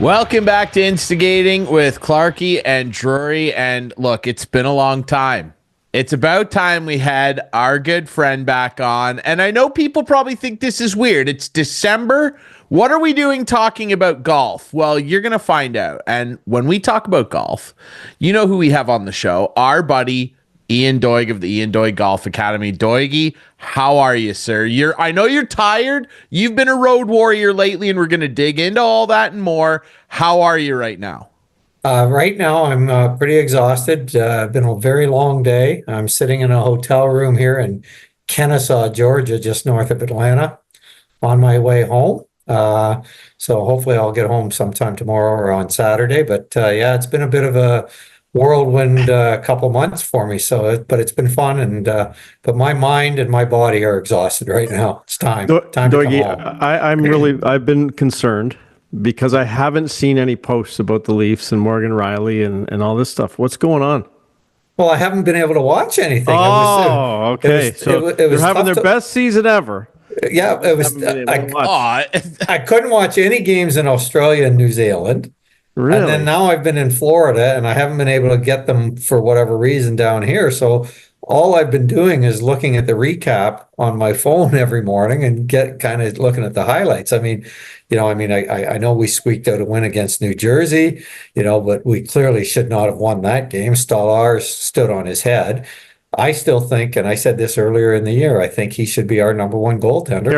Welcome back to Instigating with Clarkey and Drury. And look, it's been a long time. It's about time we had our good friend back on. And I know people probably think this is weird. It's December. What are we doing talking about golf? Well, you're going to find out. And when we talk about golf, you know who we have on the show, our buddy Ian Doig of the Ian Doig Golf Academy. Doigy, how are you, sir? I know you're tired. You've been a road warrior lately, and we're going to dig into all that and more. How are you right now? Right now, I'm pretty exhausted. Been a very long day. I'm sitting in a hotel room here in Kennesaw, Georgia, just north of Atlanta, on my way home. So hopefully I'll get home sometime tomorrow or on Saturday. But yeah, it's been a bit of a whirlwind couple months for me. But it's been fun, and but my mind and my body are exhausted right now. It's time to come home. I've been concerned because I haven't seen any posts about the Leafs and Morgan Riley and all this stuff. What's going on? Well, I haven't been able to watch anything. Okay. So they're having their best season ever. Yeah, it was. I couldn't watch any games in Australia and New Zealand. Really? And then now I've been in Florida and I haven't been able to get them for whatever reason down here. So all I've been doing is looking at the recap on my phone every morning and get kind of looking at the highlights. I know we squeaked out a win against New Jersey, but we clearly should not have won that game. Stolarz stood on his head. I still think, and I said this earlier in the year, I think he should be our number one goaltender.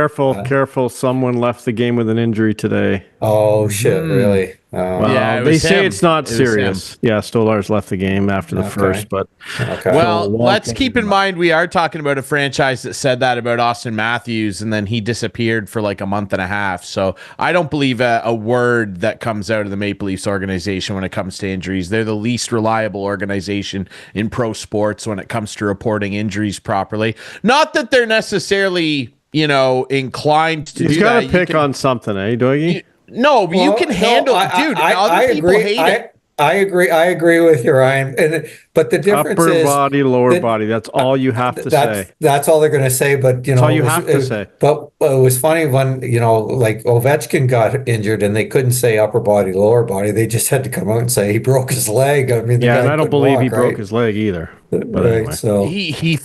Careful. Someone left the game with an injury today. Oh, shit, really? Yeah, they say it's not serious. Yeah, Stolarz left the game after the first, but... Okay. Well, let's keep in mind we are talking about a franchise that said that about Austin Matthews, and then he disappeared for like a month and a half. So I don't believe a word that comes out of the Maple Leafs organization when it comes to injuries. They're the least reliable organization in pro sports when it comes to reporting injuries properly. Not that they're necessarily, inclined to do that. He's got to pick on something, eh, Doigy? No, but you can handle it, dude. Other people hate it. I agree with you, Ryan. But the difference is upper body, lower body. That's all you have to say. That's all they're going to say. But that's all you have to say. But it was funny when like Ovechkin got injured and they couldn't say upper body, lower body. They just had to come out and say he broke his leg. I mean, and I don't believe he broke his leg either. But anyway. So he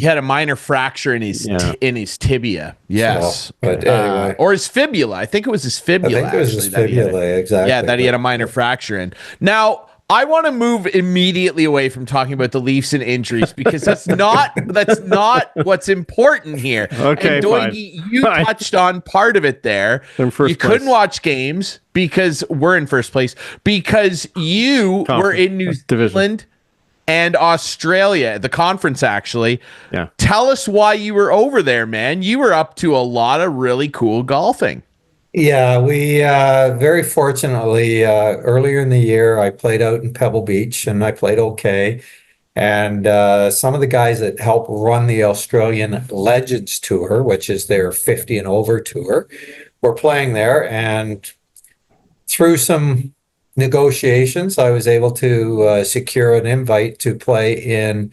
had a minor fracture in his tibia. Yes, so, but anyway, or his fibula. I think it was his fibula. I think it was his fibula. Exactly. Yeah, that he had a minor fracture in. Now, I want to move immediately away from talking about the Leafs and injuries because that's not what's important here. Okay, and Doigy, you touched on part of it there. You couldn't watch games because we're in first place because you were in New Zealand and Australia, the conference actually. Yeah. Tell us why you were over there, man. You were up to a lot of really cool golfing. Yeah, we very fortunately earlier in the year I played out in Pebble Beach and I played okay. And some of the guys that help run the Australian Legends Tour, which is their 50 and over tour, were playing there. And through some negotiations, I was able to secure an invite to play in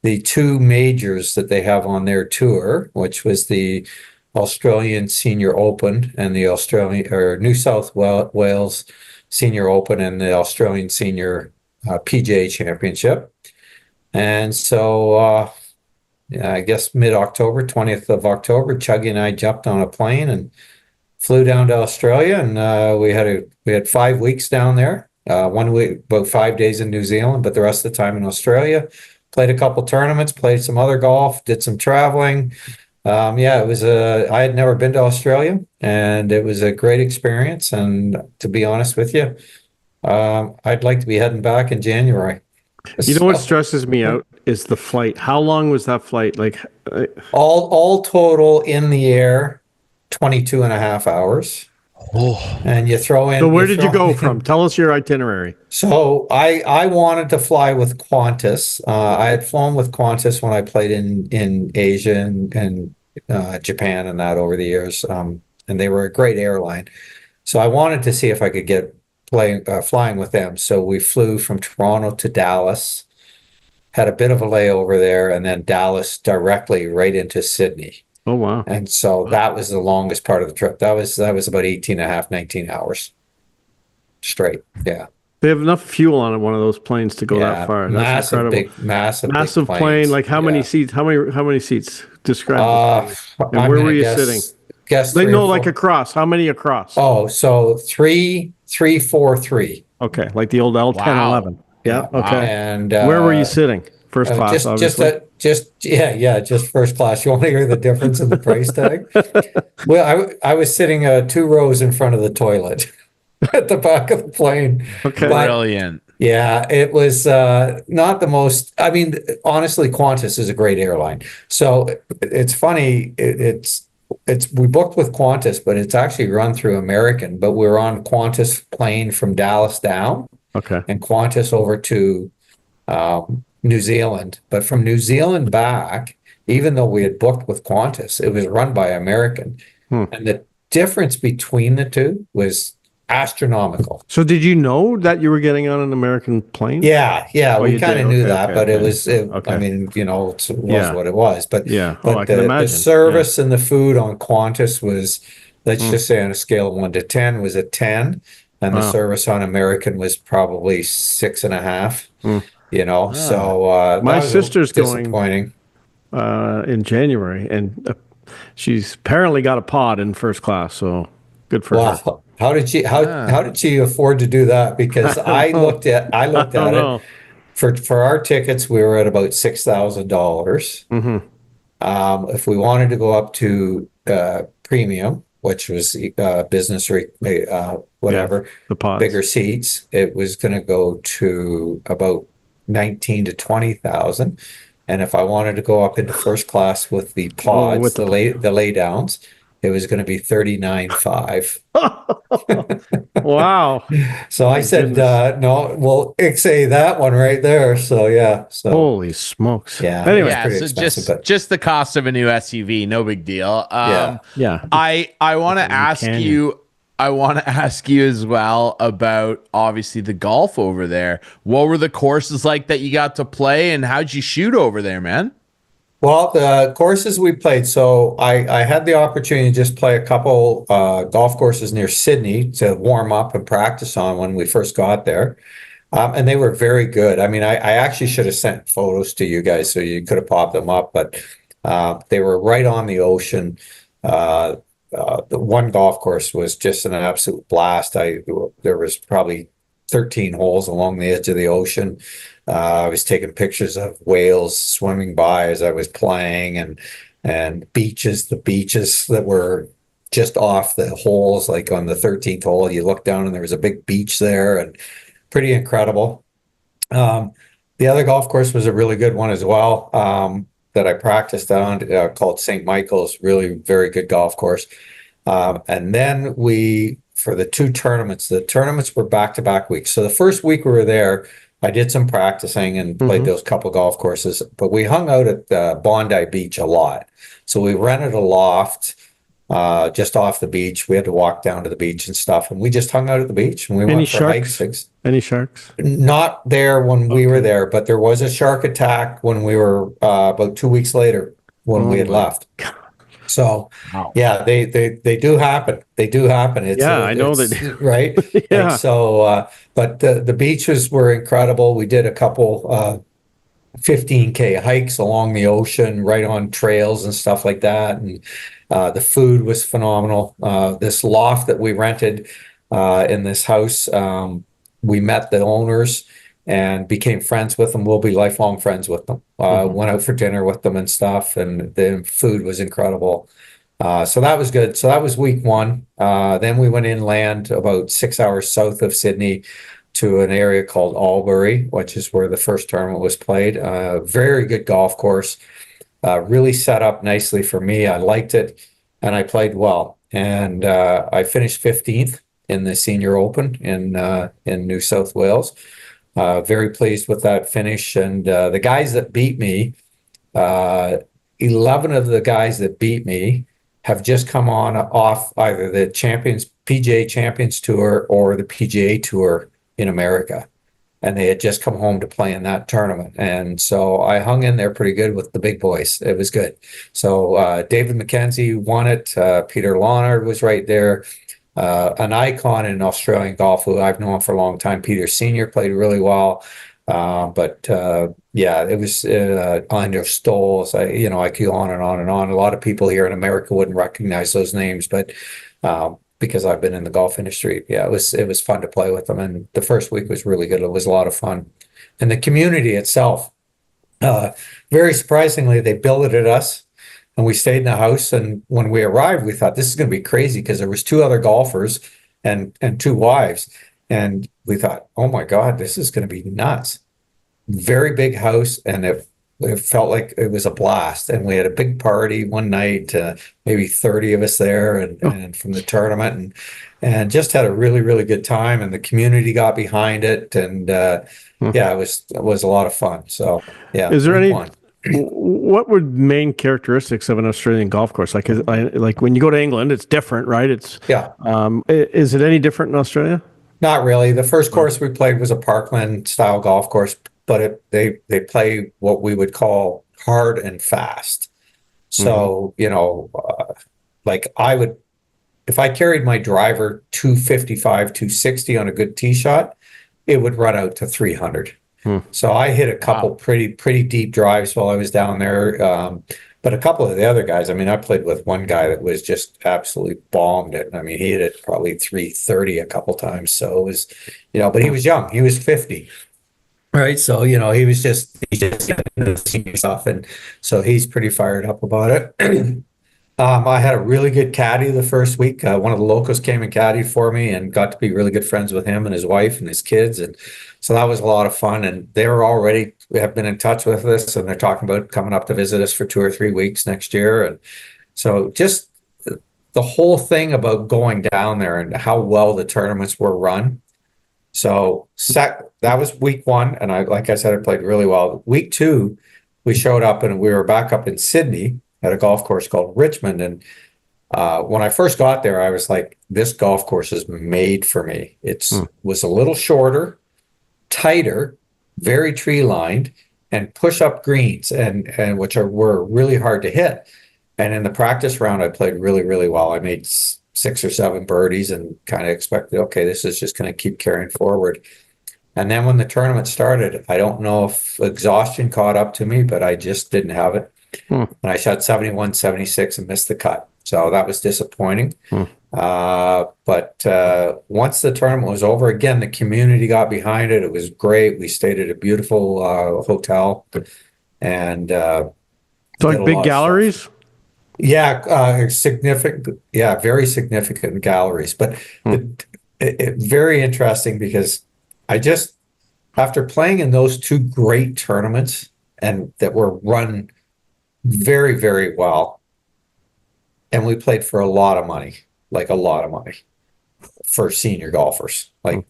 the two majors that they have on their tour, which was the Australian Senior Open and the New South Wales Senior Open and the Australian Senior PGA Championship. And so I guess mid-October, 20th of October, Chuggy and I jumped on a plane and flew down to Australia, and we had 5 weeks down there. 1 week, about 5 days in New Zealand, but the rest of the time in Australia. Played a couple tournaments, played some other golf, did some traveling. It was I had never been to Australia, and it was a great experience. And to be honest with you, I'd like to be heading back in January. You know what stresses me out is the flight. How long was that flight? Like all total in the air, 22 and a half hours. Oh. And you throw in. So where did you go from? Tell us your itinerary. So I wanted to fly with Qantas. I had flown with Qantas when I played in Asia and Japan and that over the years. And they were a great airline. So I wanted to see if I could get flying with them. So we flew from Toronto to Dallas, had a bit of a layover there, and then Dallas directly right into Sydney. Oh, wow. And so that was the longest part of the trip. That was about 18 and a half, 19 hours. straight. Yeah. They have enough fuel on one of those planes to go that far. That's Massive, incredible. massive big plane. planes. Like how many seats? How many seats? Describe this Uh, plane. And I'm where gonna were you sitting? guess They three or know like four. across. How many across? Oh, so three, 4, 3. Okay, like the old L10, 11. Yeah. Yeah. Okay. And Where were you sitting? First class, obviously. just first class. You want to hear the difference in the price tag? Well, I was sitting 2 rows in front of the toilet at the back of the plane. Okay. But Brilliant. yeah, it was not the most. I mean, honestly, Qantas is a great airline. So it's funny. It's we booked with Qantas, but it's actually run through American. But we're on Qantas plane from Dallas down, Okay. and Qantas over to New Zealand. But from New Zealand back, even though we had booked with Qantas, it was run by American, and the difference between the two was astronomical. So did you know that you were getting on an American plane? Yeah, Oh, we you kind did. of knew Okay, that, okay, but okay. it was, Okay. I mean, it was Yeah. what it was. But Yeah. Oh, but I can the imagine. service and the food on Qantas was, let's Mm. just say on a scale of 1 to 10, was a 10, and the Wow. service on American was probably 6.5. You know, so My that was sister's going disappointing. in January, and she's apparently got a pod in first class. So good for her. Wow, how did she afford to do that? Because I looked at I don't it. know. For our tickets, we were at about $6,000. If we wanted to go up to premium, which was business or whatever, The pods. bigger seats, it was going to go to about 19 to 20,000. And if I wanted to go up into first class with the pods, with the lay downs, it was going to be 39.5. Wow. So I said, no, well, say that one right there. So yeah, so Holy smokes. yeah. Anyway. Yeah, pretty so expensive, but just the cost of a new SUV, no big deal. Yeah. I want to ask Canyon. you. I want to ask you as well about obviously the golf over there. What were the courses like that you got to play, and how'd you shoot over there, man? well, the courses we played. So I had the opportunity to just play a couple golf courses near Sydney to warm up and practice on when we first got there. And they were very good. I mean, I actually should have sent photos to you guys so you could have popped them up, but they were right on the ocean. The one golf course was just an absolute blast. There was probably 13 holes along the edge of the ocean. I was taking pictures of whales swimming by as I was playing, and the beaches that were just off the holes, like on the 13th hole, you look down and there was a big beach there, and pretty incredible. The other golf course was a really good one as well, that I practiced on, called St. Michael's, really very good golf course. And then for the the tournaments were back-to-back weeks. So the first week we were there, I did some practicing and played those couple golf courses, but we hung out at Bondi Beach a lot. So we rented a loft just off the beach. We had to walk down to the beach and stuff, and we just hung out at the beach, and we went for hikes. Any sharks? Not there when we were there, but there was a shark attack when we were about 2 weeks later when we had left. So yeah, they do happen. They do happen. I know that. Right. Yeah. And so, but the beaches were incredible. We did a couple 15K hikes along the ocean, right on trails and stuff like that. And the food was phenomenal. This loft that we rented in this house, we met the owners and became friends with them. We'll be lifelong friends with them. Went out for dinner with them and stuff, and the food was incredible. So that was good. So that was week one. Then we went inland about 6 hours south of Sydney to an area called Albury, which is where the first tournament was played. Very good golf course. Really set up nicely for me. I liked it, and I played well. And I finished 15th in the Senior Open in New South Wales. Very pleased with that finish. And the guys that beat me, 11 of the guys that beat me have just come off either the PGA Champions Tour or the PGA Tour in America. And they had just come home to play in that tournament. And so I hung in there pretty good with the big boys. It was good. So David McKenzie won it. Peter Lawnard was right there. an icon in Australian golf who I've known for a long time. Peter Senior played really well. Yeah, it was Andrew Stoles. I could go on and on and on. A lot of people here in America wouldn't recognize those names, but because I've been in the golf industry, yeah, it was fun to play with them. And the first week was really good. It was a lot of fun, and the community itself. Very surprisingly, they billeted us, and we stayed in the house. And when we arrived, we thought this is going to be crazy because there was two other golfers and two wives. And we thought, oh my God, this is going to be nuts. Very big house, and it felt like it was a blast. And we had a big party one night, maybe 30 of us there, and from the tournament, and just had a really, really good time. And the community got behind it, and yeah, it was a lot of fun. So yeah. Is there any? What were main characteristics of an Australian golf course? Like when you go to England, it's different, right? Yeah. Is it any different in Australia? Not really. The first course we played was a parkland style golf course, but they play what we would call hard and fast. So, like if I carried my driver 255, 260 on a good tee shot, it would run out to 300. So I hit a couple pretty deep drives while I was down there. But a couple of the other guys, I mean, I played with one guy that was just absolutely bombed it. I mean, he hit it probably 330 a couple times. So it was, but he was young. He was 50. Right. So, he just getting into the senior stuff. And so he's pretty fired up about it. I had a really good caddy the first week. One of the locals came and caddied for me and got to be really good friends with him and his wife and his kids. And so that was a lot of fun. And they have been in touch with us, and they're talking about coming up to visit us for 2 or 3 weeks next year. And so just the whole thing about going down there and how well the tournaments were run. So that was week one. And like I said, I played really well. Week two, we showed up and we were back up in Sydney at a golf course called Richmond. And when I first got there, I was like, this golf course is made for me. It was a little shorter, tighter, very tree lined, and push up greens, and which were really hard to hit. And in the practice round, I played really, really well. I made 6 or 7 birdies and kind of expected, okay, this is just going to keep carrying forward. And then when the tournament started, I don't know if exhaustion caught up to me, but I just didn't have it. And I shot 71, 76 and missed the cut. So that was disappointing. But once the tournament was over, again, the community got behind it. It was great. We stayed at a beautiful hotel. And so like big galleries? Yeah, significant. Yeah, very significant galleries. But very interesting because after playing in those 2 great tournaments and that were run very, very well, and we played for a lot of money, like a lot of money for senior golfers, like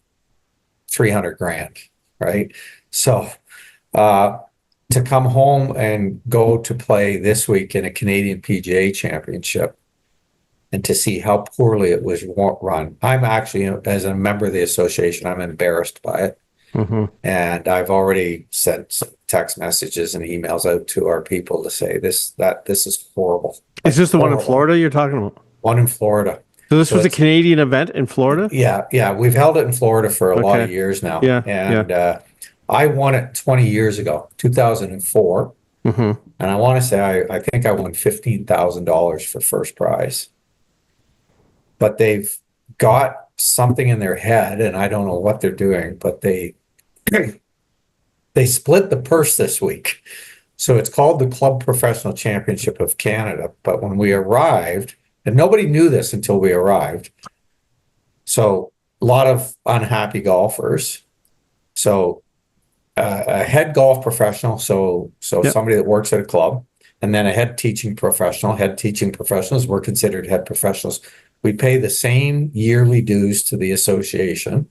300 grand, right? So to come home and go to play this week in a Canadian PGA championship and to see how poorly it was run. I'm actually, as a member of the association, I'm embarrassed by it. And I've already sent some text messages and emails out to our people to say this is horrible. Is this the one in Florida you're talking about? One in Florida. So this was a Canadian event in Florida? Yeah. We've held it in Florida for a lot of years now. Yeah. I won it 20 years ago, 2004. And I want to say, I think I won $15,000 for first prize. But they've got something in their head, and I don't know what they're doing, but they split the purse this week. So it's called the Club Professional Championship of Canada. But when we arrived, and nobody knew this until we arrived, so a lot of unhappy golfers. So a head golf professional, so somebody that works at a club, and then a head teaching professional. Head teaching professionals were considered head professionals. We pay the same yearly dues to the association,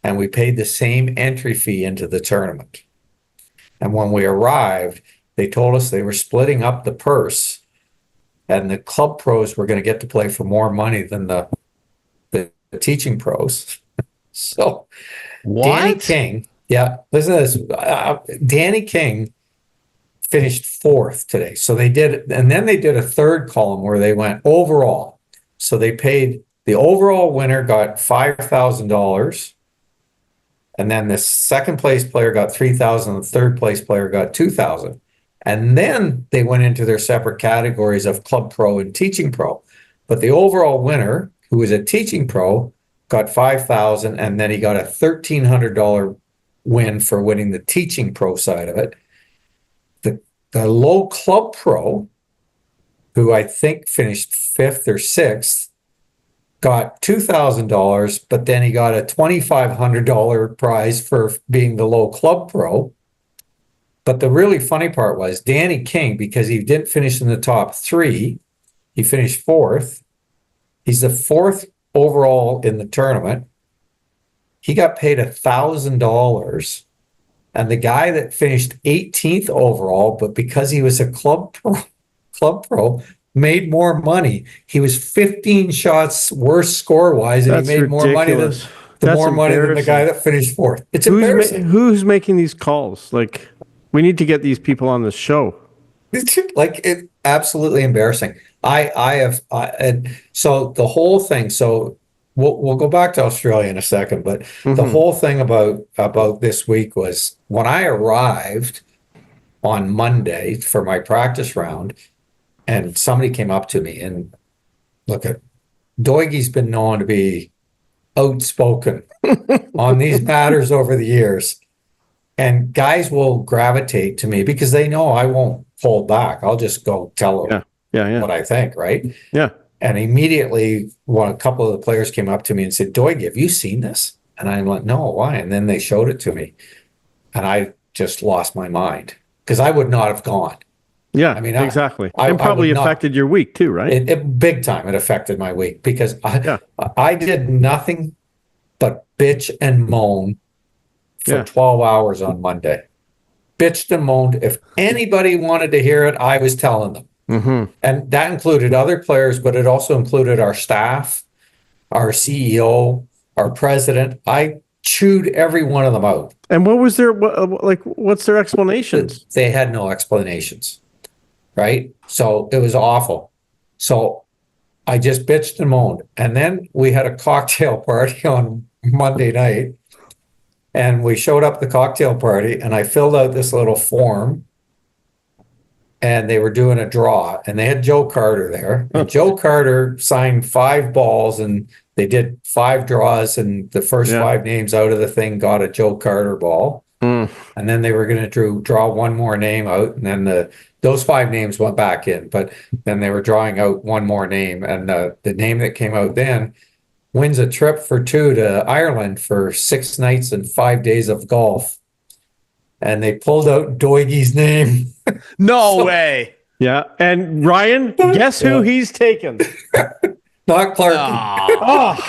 and we paid the same entry fee into the tournament. And when we arrived, they told us they were splitting up the purse, and the club pros were going to get to play for more money than the teaching pros. So Danny King, listen to this. Danny King finished 4th today. So they did, and then they did a third column where they went overall. So they paid The overall winner got $5,000. And then the second place player got $3,000. The third place player got $2,000. And then they went into their separate categories of club pro and teaching pro. But the overall winner, who was a teaching pro, got $5,000, and then he got a $1,300 win for winning the teaching pro side of it. The low club pro, who I think finished 5th or 6th, got $2,000, but then he got a $2,500 prize for being the low club pro. But the really funny part was Danny King, because he didn't finish in the top 3, he finished 4th. He's the 4th overall in the tournament. He got paid $1,000. And the guy that finished 18th overall, but because he was a club pro, made more money. He was 15 shots worse score-wise, and That's he made more money than the guy that finished 4th. It's embarrassing. Who's making these calls? Like, we need to get these people on the show. It's absolutely embarrassing. So the whole thing. So we'll go back to Australia in a second, but the whole thing about this week was when I arrived on Monday for my practice round, and somebody came up to me and look at Doigy's been known to be outspoken on these matters over the years. And guys will gravitate to me because they know I won't hold back. I'll just go tell them what I think, right? Yeah. And immediately, a couple of the players came up to me and said, Doigy, have you seen this? And I'm like, no, why? And then they showed it to me. And I just lost my mind because I would not have gone. Yeah, I mean, exactly. And probably affected your week too, right? It big time. It affected my week because I did nothing but bitch and moan for 12 hours on Monday. Bitched and moaned. If anybody wanted to hear it, I was telling them. And that included other players, but it also included our staff, our CEO, our president. I chewed every one of them out. And what was what's their explanations? They had no explanations, right? So it was awful. So I just bitched and moaned. And then we had a cocktail party on Monday night. And we showed up at the cocktail party, and I filled out this little form, and they were doing a draw, and they had Joe Carter there. And Joe Carter signed 5 balls, and they did 5 draws, and the first 5 names out of the thing got a Joe Carter ball. And then they were going to draw one more name out, and then those 5 names went back in. But then they were drawing out one more name, and the name that came out then wins a trip for 2 to Ireland for 6 nights and 5 days of golf. And they pulled out Doigy's name. No way. Yeah. And Ryan, guess who he's taken? Not Clarkey.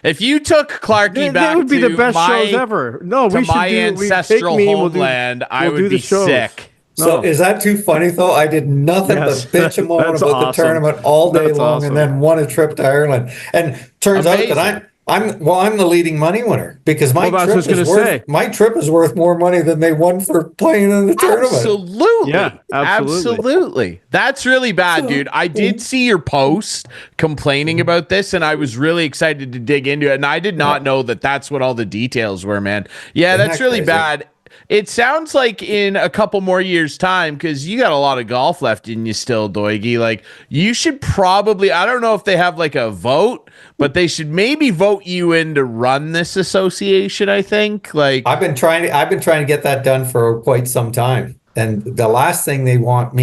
If you took Clarkey back, that would be the best shows ever. No, we should my ancestral homeland. I would be sick. So is that too funny though? I did nothing but bitch and moan about the tournament all day long, and then won a trip to Ireland. And turns out that I'm the leading money winner because my trip is worth more money than they won for playing in the tournament. Absolutely. Yeah, absolutely. That's really bad, dude. I did see your post complaining about this, and I was really excited to dig into it. And I did not know that that's what all the details were, man. Yeah, that's really bad. It sounds like in a couple more years' time, because you got a lot of golf left in you still, Doigy. Like, you should probably, I don't know if they have like a vote, but they should maybe vote you in to run this association, I think. Like, I've been trying to get that done for quite some time. And the last thing they want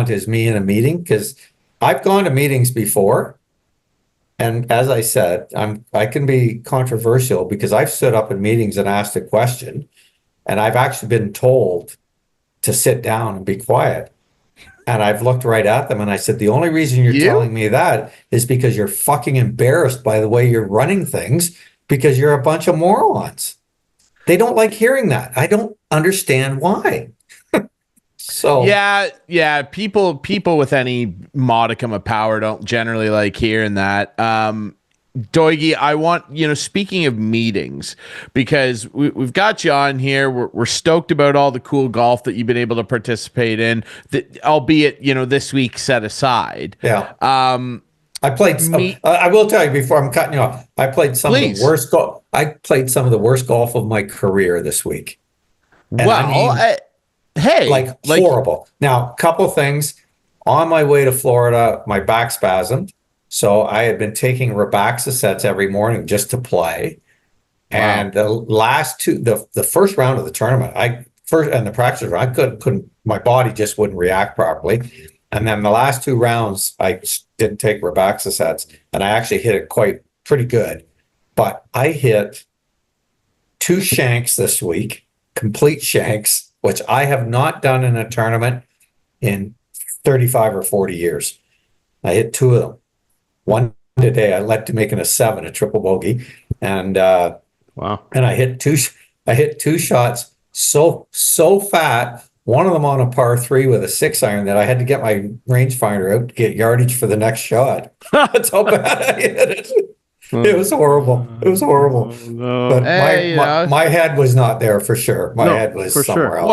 is me in a meeting, because I've gone to meetings before. And as I said, I can be controversial because I've stood up in meetings and asked a question. And I've actually been told to sit down and be quiet. And I've looked right at them and I said, the only reason you're telling me that is because you're fucking embarrassed by the way you're running things because you're a bunch of morons. They don't like hearing that. I don't understand why. So yeah, people with any modicum of power don't generally like hearing that. Doigy, I want, speaking of meetings, because we've got you on here. We're stoked about all the cool golf that you've been able to participate in, albeit, this week set aside. Yeah. I played some, Me, I will tell you before I'm cutting you off. I played some of the please. worst golf. I played some of the worst golf of my career this week. And I Well, mean, hey, like like, horrible. Now, a couple things. On my way to Florida, my back spasmed. So I had been taking Robaxacets every morning just to play. wow. And the last two, the first round of the tournament, and the practice round, I couldn't, my body just wouldn't react properly. And then the last two rounds, I didn't take Robaxacets, and I actually hit it pretty good. But I hit two shanks this week, complete shanks, which I have not done in a tournament in 35 or 40 years. I hit two of them. One today, I led to making a 7, a triple bogey, and Wow. and I hit two shots so fat. One of them on a par 3 with a 6-iron that I had to get my rangefinder out to get yardage for the next shot. That's how bad I hit it. It was horrible. It was horrible. No. But Hey, my head was not there for sure. My No, head was for somewhere sure. else.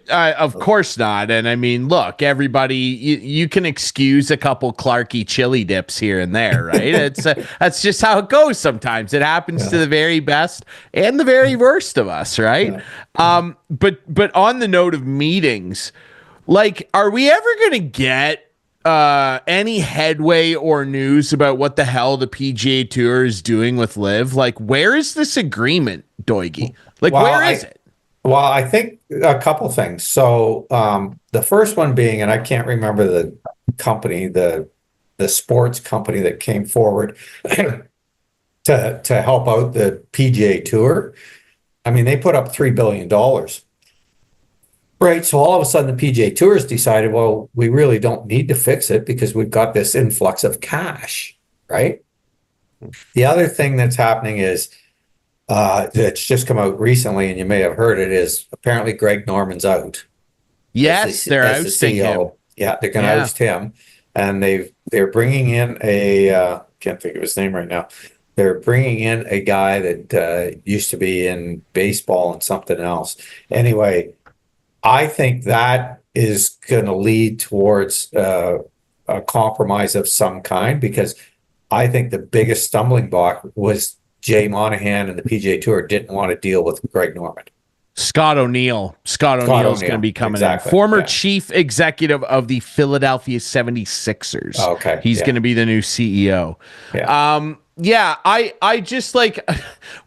Well, of course not. And I mean, look, everybody, you can excuse a couple Clarkey chili dips here and there, right? That's just how it goes sometimes. It happens to the very best and the very worst of us, right? But on the note of meetings, like, are we ever going to get any headway or news about what the hell the PGA Tour is doing with Liv? Like, where is this agreement, Doigy? Like, Well, where is it? Well, I think a couple things. So the first one being, and I can't remember the company, the sports company that came forward to help out the PGA Tour. I mean, they put up $3 billion. Right. So all of a sudden the PGA Tour has decided, well, we really don't need to fix it because we've got this influx of cash. Right. The other thing that's happening is that's just come out recently, and you may have heard it, is apparently Greg Norman's out. Yes, they're as the ousting him. CEO. Yeah, they're going to oust him, and they're bringing in a can't think of his name right now. They're bringing in a guy that used to be in baseball and something else. Anyway, I think that is going to lead towards a compromise of some kind, because I think the biggest stumbling block was Jay Monahan and the PGA Tour didn't want to deal with Greg Norman. Scott O'Neill's going to be coming in. Former chief executive of the Philadelphia 76ers. Oh, okay. He's going to be the new CEO. Yeah. I just, like,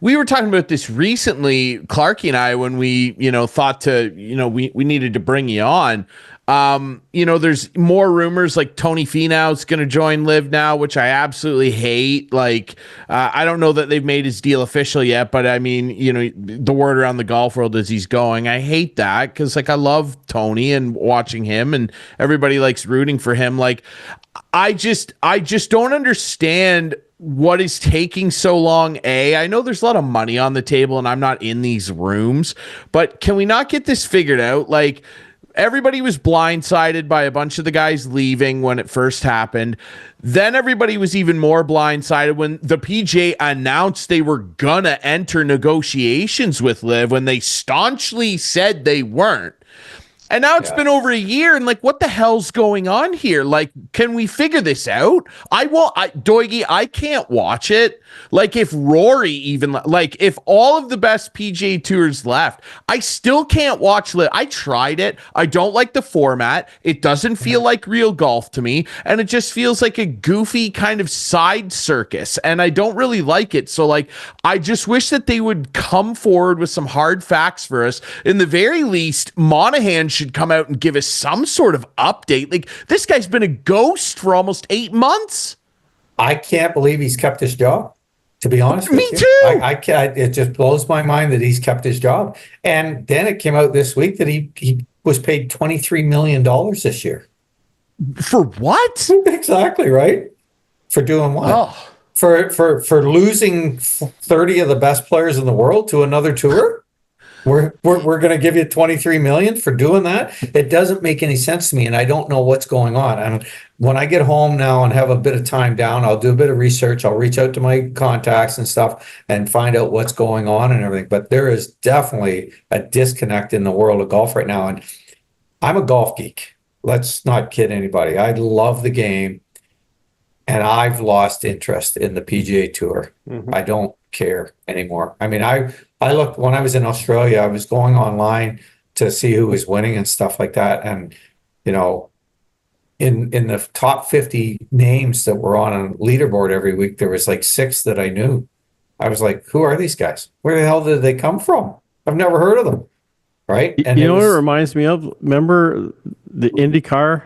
we were talking about this recently, Clarkey and I, when we, thought to, we needed to bring you on. There's more rumors like Tony Finau's going to join Liv now, which I absolutely hate. Like, I don't know that they've made his deal official yet, but I mean, the word around the golf world is he's going. I hate that because, like, I love Tony and watching him, and everybody likes rooting for him. Like, I just don't understand what is taking so long. I know there's a lot of money on the table and I'm not in these rooms, but can we not get this figured out? Like, everybody was blindsided by a bunch of the guys leaving when it first happened. Then everybody was even more blindsided when the PGA announced they were gonna enter negotiations with Liv when they staunchly said they weren't. And now it's been over a year, and, like, what the hell's going on here? Like, can we figure this out? Doigy, I can't watch it. Like, if Rory even, like, if all of the best PGA Tours left, I still can't watch Liv. I tried it. I don't like the format. It doesn't feel like real golf to me, and it just feels like a goofy kind of side circus, and I don't really like it. So, like, I just wish that they would come forward with some hard facts for us. In the very least, Monahan should come out and give us some sort of update. Like, this guy's been a ghost for almost 8 months. I can't believe he's kept his job, to be honest with you. Me too. I can't, it just blows my mind that he's kept his job. And then it came out this week that he was paid $23 million this year. For what? Exactly, right? For doing what? Oh. For losing 30 of the best players in the world to another tour? We're going to give you 23 million for doing that. It doesn't make any sense to me, and I don't know what's going on. And when I get home now and have a bit of time down, I'll do a bit of research. I'll reach out to my contacts and stuff and find out what's going on and everything. But there is definitely a disconnect in the world of golf right now. And I'm a golf geek. Let's not kid anybody. I love the game. And I've lost interest in the PGA Tour. Mhm. I don't care anymore. I mean, I looked when I was in Australia, I was going online to see who was winning and stuff like that. And, you know, in the top 50 names that were on a leaderboard every week, there was like 6 that I knew. I was like, who are these guys? Where the hell did they come from? I've never heard of them. Right. And you know what it reminds me of? Remember the IndyCar,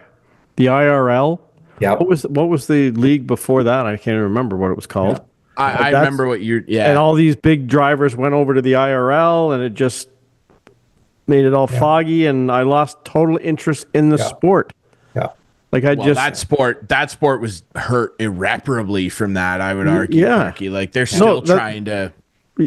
the IRL? yeah. What was the league before that? I can't even remember what it was called. Yeah. I remember what you're. Yeah. And all these big drivers went over to the IRL, and it just made it all foggy, and I lost total interest in the sport. Yeah. Like that sport was hurt irreparably from that. I would argue. Yeah. Clarkey. Like they're still trying to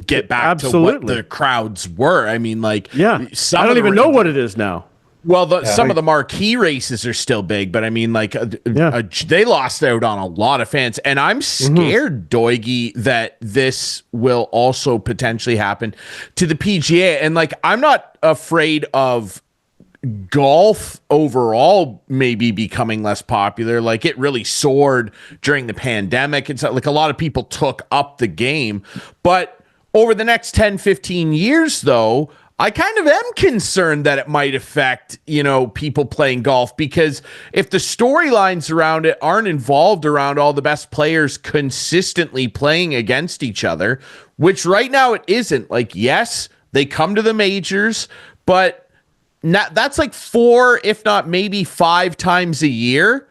get back to what the crowds were. I mean, like, I don't even know what it is now. Well, some of the marquee races are still big, but I mean, like, they lost out on a lot of fans, and I'm scared, Doigy, that this will also potentially happen to the PGA. And like, I'm not afraid of golf overall maybe becoming less popular. Like, it really soared during the pandemic. It's like a lot of people took up the game, but over the next 10, 15 years, though, I kind of am concerned that it might affect, people playing golf, because if the storylines around it aren't involved around all the best players consistently playing against each other, which right now it isn't. Like, yes, they come to the majors, but that's like 4, if not maybe 5 times a year.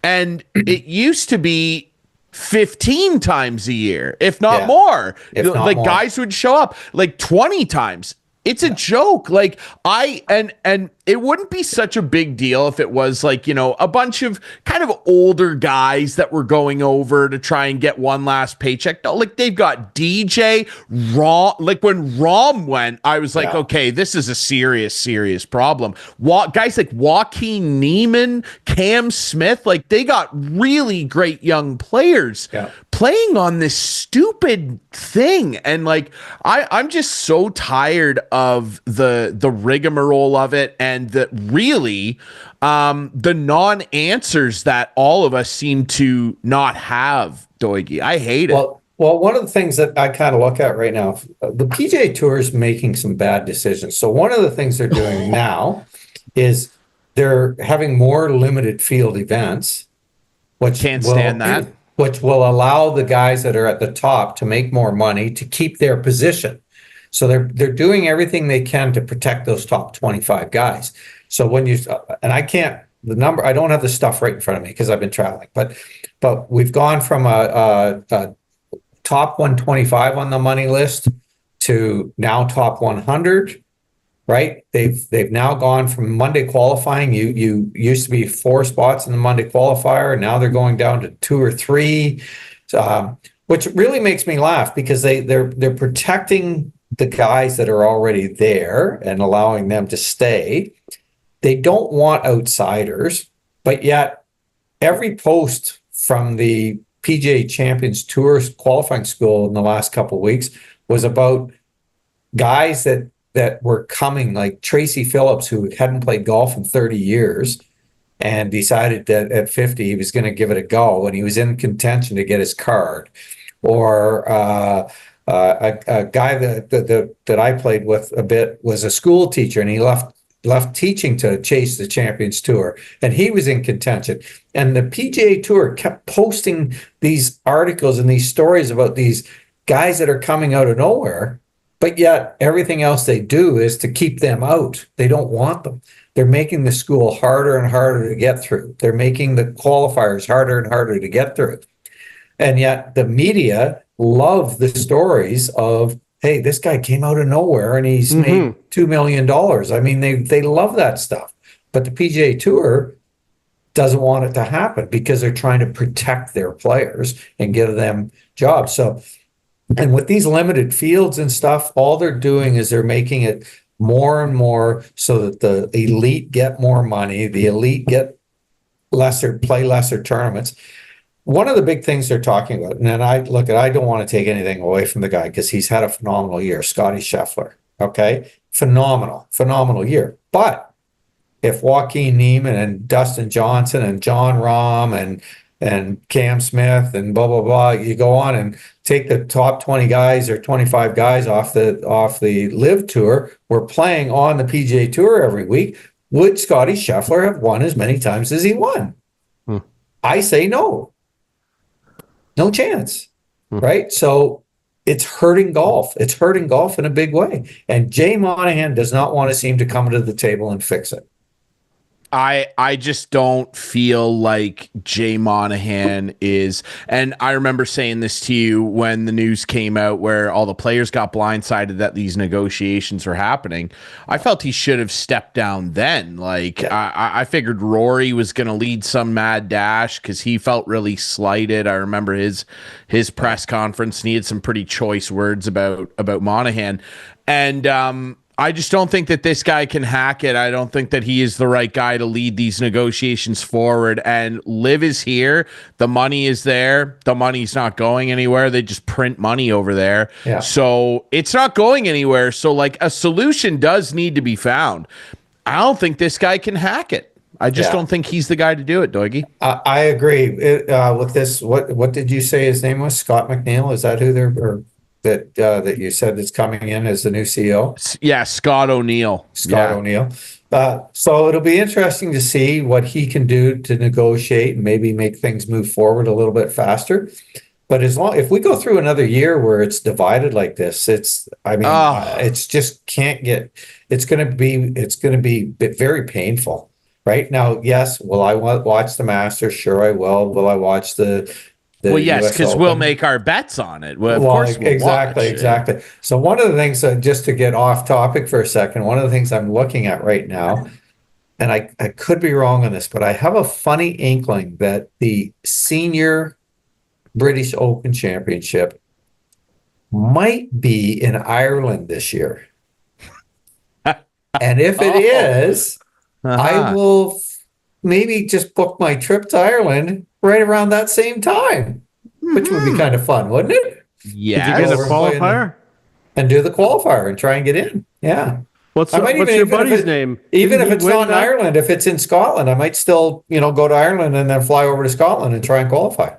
And it used to be 15 times a year, if not more. Like, guys would show up like 20 times. It's a joke. Like, and it wouldn't be such a big deal if it was like, a bunch of kind of older guys that were going over to try and get one last paycheck. No, like, they've got DJ, Rom. Like, when Rom went, I was like, okay, this is a serious problem. Guys like Joaquin Neiman, Cam Smith, like, they got really great young players playing on this stupid thing. And like, I'm just so tired of the rigmarole of it, and that really the non-answers that all of us seem to not have, Doigy. I hate it. Well, one of the things that I kind of look at right now, the PGA Tour is making some bad decisions. So one of the things they're doing now is they're having more limited field events, which stand that. Which will allow the guys that are at the top to make more money to keep their position. So they're doing everything they can to protect those top 25 guys. So when I don't have the stuff right in front of me because I've been traveling, but we've gone from a top 125 on the money list to now top 100, right? They've now gone from Monday qualifying. You used to be 4 spots in the Monday qualifier, and now they're going down to 2 or 3, which really makes me laugh, because they're protecting the guys that are already there and allowing them to stay. They don't want outsiders, but yet every post from the PGA Champions Tour qualifying school in the last couple of weeks was about guys that were coming, like Tracy Phillips, who hadn't played golf in 30 years and decided that at 50 he was going to give it a go, and he was in contention to get his card. Or a guy that I played with a bit was a school teacher, and he left teaching to chase the Champions Tour, and he was in contention. And the PGA Tour kept posting these articles and these stories about these guys that are coming out of nowhere, but yet everything else they do is to keep them out. They don't want them. They're making the school harder and harder to get through. They're making the qualifiers harder and harder to get through. And yet the media love the stories of, hey, this guy came out of nowhere and he's made $2 million. I mean, they love that stuff. But the PGA Tour doesn't want it to happen because they're trying to protect their players and give them jobs. So, and with these limited fields and stuff, all they're doing is they're making it more and more so that the elite get more money, the elite get play lesser tournaments. One of the big things they're talking about, and then I don't want to take anything away from the guy because he's had a phenomenal year, Scotty Scheffler. Okay. Phenomenal year. But if Joaquin Neiman and Dustin Johnson and John Rahm and and Cam Smith and blah, blah, blah. You go on and take the top 20 guys or 25 guys off the Live Tour. We're playing on the PGA Tour every week. Would Scotty Scheffler have won as many times as he won? I say no. No chance. Right? So it's hurting golf. It's hurting golf in a big way. And Jay Monahan does not want to seem to come to the table and fix it. I just don't feel like Jay Monahan is, and I remember saying this to you when the news came out where all the players got blindsided that these negotiations were happening. I felt he should have stepped down then. Like, I figured Rory was going to lead some mad dash because he felt really slighted. I remember his press conference, and he had some pretty choice words about Monahan. And I just don't think that this guy can hack it. I don't think that he is the right guy to lead these negotiations forward. And Liv is here. The money is there. The money's not going anywhere. They just print money over there. Yeah. So it's not going anywhere. So, like, a solution does need to be found. I don't think this guy can hack it. I just don't think he's the guy to do it, Doigy. I agree with this. What did you say his name was? Scott McNeil? Is that who they're... Or that you said is coming in as the new CEO? Yeah, Scott O'Neill. O'Neill. So it'll be interesting to see what he can do to negotiate and maybe make things move forward a little bit faster. But if we go through another year where it's divided like this, it's just can't get. It's going to be very painful. Right now, yes. Will I watch the Masters? Sure, I will. Will I watch the yes, because we'll make our bets on it. Well, of course we'll exactly. So one of the things, just to get off topic for a second, one of the things I'm looking at right now, and I could be wrong on this, but I have a funny inkling that the Senior British Open Championship might be in Ireland this year. And if it is, I will maybe just book my trip to Ireland right around that same time, which would be kind of fun, wouldn't it? Yeah. Did you get a qualifier? And do the qualifier and try and get in. Yeah. What's your buddy's name? Even if it's not in Ireland, if it's in Scotland, I might still, go to Ireland and then fly over to Scotland and try and qualify.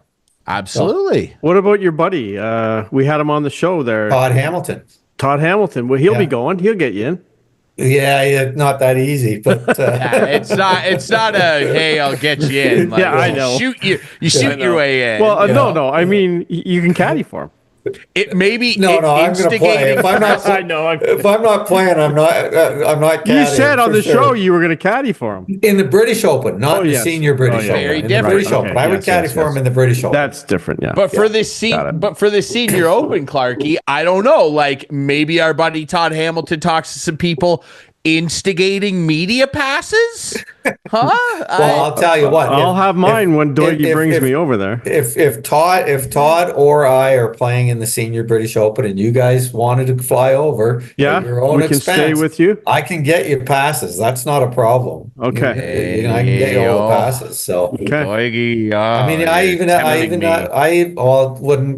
Absolutely. So, what about your buddy? We had him on the show there. Todd Hamilton. Well, he'll be going. He'll get you in. Yeah, not that easy, but it's not a hey, I'll get you in. Like, I know. You shoot your way in. Well, no. I mean, you can caddy for him. It maybe no. I'm going to play. If I'm not, I know. If I'm not playing, I'm not. You said on the show you were going to caddy for him in the British Open, not the Senior British Open. Very in different. the British Open, I would caddy for him in the British Open. That's different, yeah. But for the Senior Open, Clarkey, I don't know. Like, maybe our buddy Todd Hamilton talks to some people. Instigating media passes? Huh? Well, I'll tell you what. I'll have mine when Doigy brings me over there. If Todd or I are playing in the Senior British Open and you guys wanted to fly over at your own expense, stay with you. I can get you passes. That's not a problem. Okay. I can get you all the passes. So Doigy, I mean,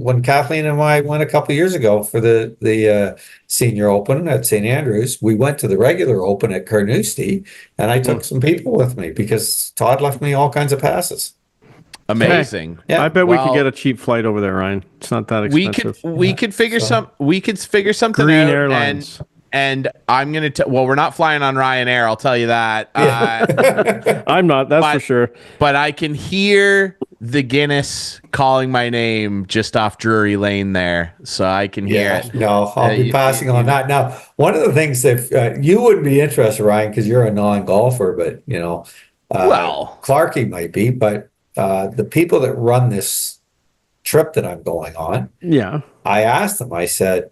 when Kathleen and I went a couple of years ago for the Senior Open at St. Andrews, we went to the regular Open at Carnoustie, and I took some people with me because Todd left me all kinds of passes. Amazing. Yeah. I bet we could get a cheap flight over there, Ryan. It's not that expensive. We could figure something Green out. Airlines. And I'm going to, we're not flying on Ryanair. I'll tell you that. I'm not, that's for sure. But I can hear the Guinness calling my name just off Drury Lane there. So I can hear it. No, I'll be passing on that. Now, one of the things that you wouldn't be interested, Ryan, because you're a non-golfer, but, Clarkey might be, but the people that run this trip that I'm going on, I asked them, I said,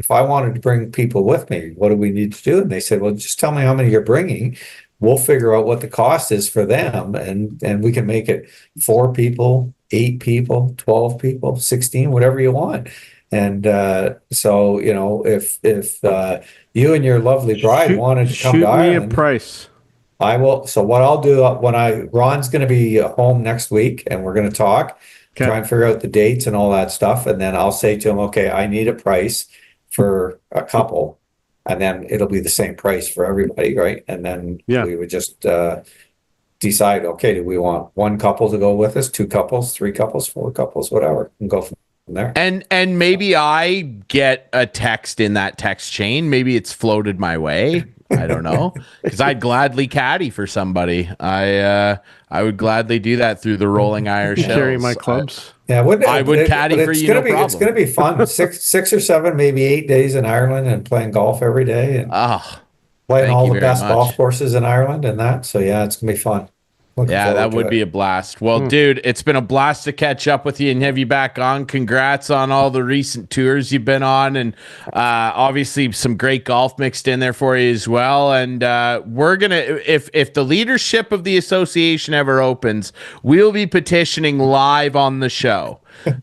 if I wanted to bring people with me, what do we need to do? And they said, well, just tell me how many you're bringing. We'll figure out what the cost is for them. And we can make it 4 people, 8 people, 12 people, 16, whatever you want. And so, if you and your lovely bride wanted to come to Ireland. Shoot me a price. I will. So what I'll do Ron's going to be home next week and we're going to talk, try and figure out the dates and all that stuff. And then I'll say to him, okay, I need a price for a couple, and then it'll be the same price for everybody, right? And then we would just decide, okay, do we want one couple to go with us, two couples, three couples, four couples, whatever, and go from there. And maybe I get a text in that text chain. Maybe it's floated my way. I don't know, because I'd gladly caddy for somebody. I would gladly do that through the Rolling Irish Hills. Carry my clubs. Yeah, I would caddy for you, no problem. It's going to be fun. Six or seven, maybe 8 days in Ireland, and playing golf every day, and playing all the best golf courses in Ireland and that. So yeah, it's going to be fun. Yeah, that would be a blast. Well, dude, it's been a blast to catch up with you and have you back on. Congrats on all the recent tours you've been on, and obviously some great golf mixed in there for you as well. And we're gonna, if the leadership of the association ever opens, we'll be petitioning live on the show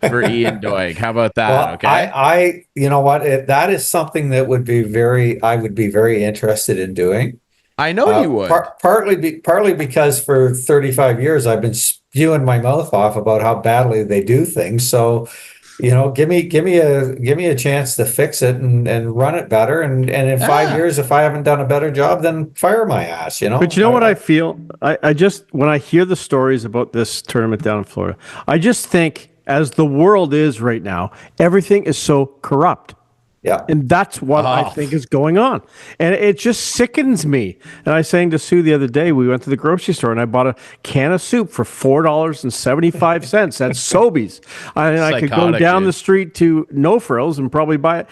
for Ian Doig. How about that? Well, okay. I you know what? That is something that I would be very interested in doing. I know you would. Partly because for 35 years I've been spewing my mouth off about how badly they do things. So, give me a chance to fix it and run it better. And in 5 years, if I haven't done a better job, then fire my ass. But you know what I feel? I just, when I hear the stories about this tournament down in Florida, I just think, as the world is right now, everything is so corrupt. Yeah. And that's what I think is going on. And it just sickens me. And I was saying to Sue the other day, we went to the grocery store and I bought a can of soup for $4.75 at Sobeys. I could go down the street to No Frills and probably buy it.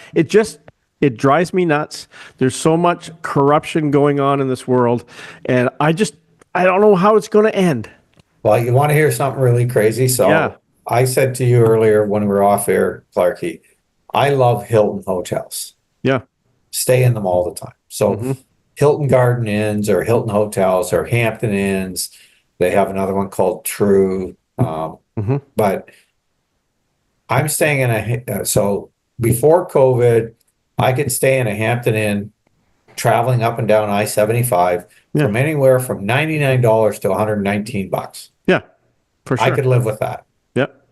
It drives me nuts. There's so much corruption going on in this world. And I don't know how it's going to end. Well, you want to hear something really crazy? So yeah. I said to you earlier when we were off air, Clarkey, I love Hilton hotels. Yeah. Stay in them all the time. So Hilton Garden Inns or Hilton Hotels or Hampton Inns. They have another one called True. But I'm staying in so before COVID, I could stay in a Hampton Inn traveling up and down I-75 from anywhere from $99 to $119. Yeah, for sure. I could live with that. Yep.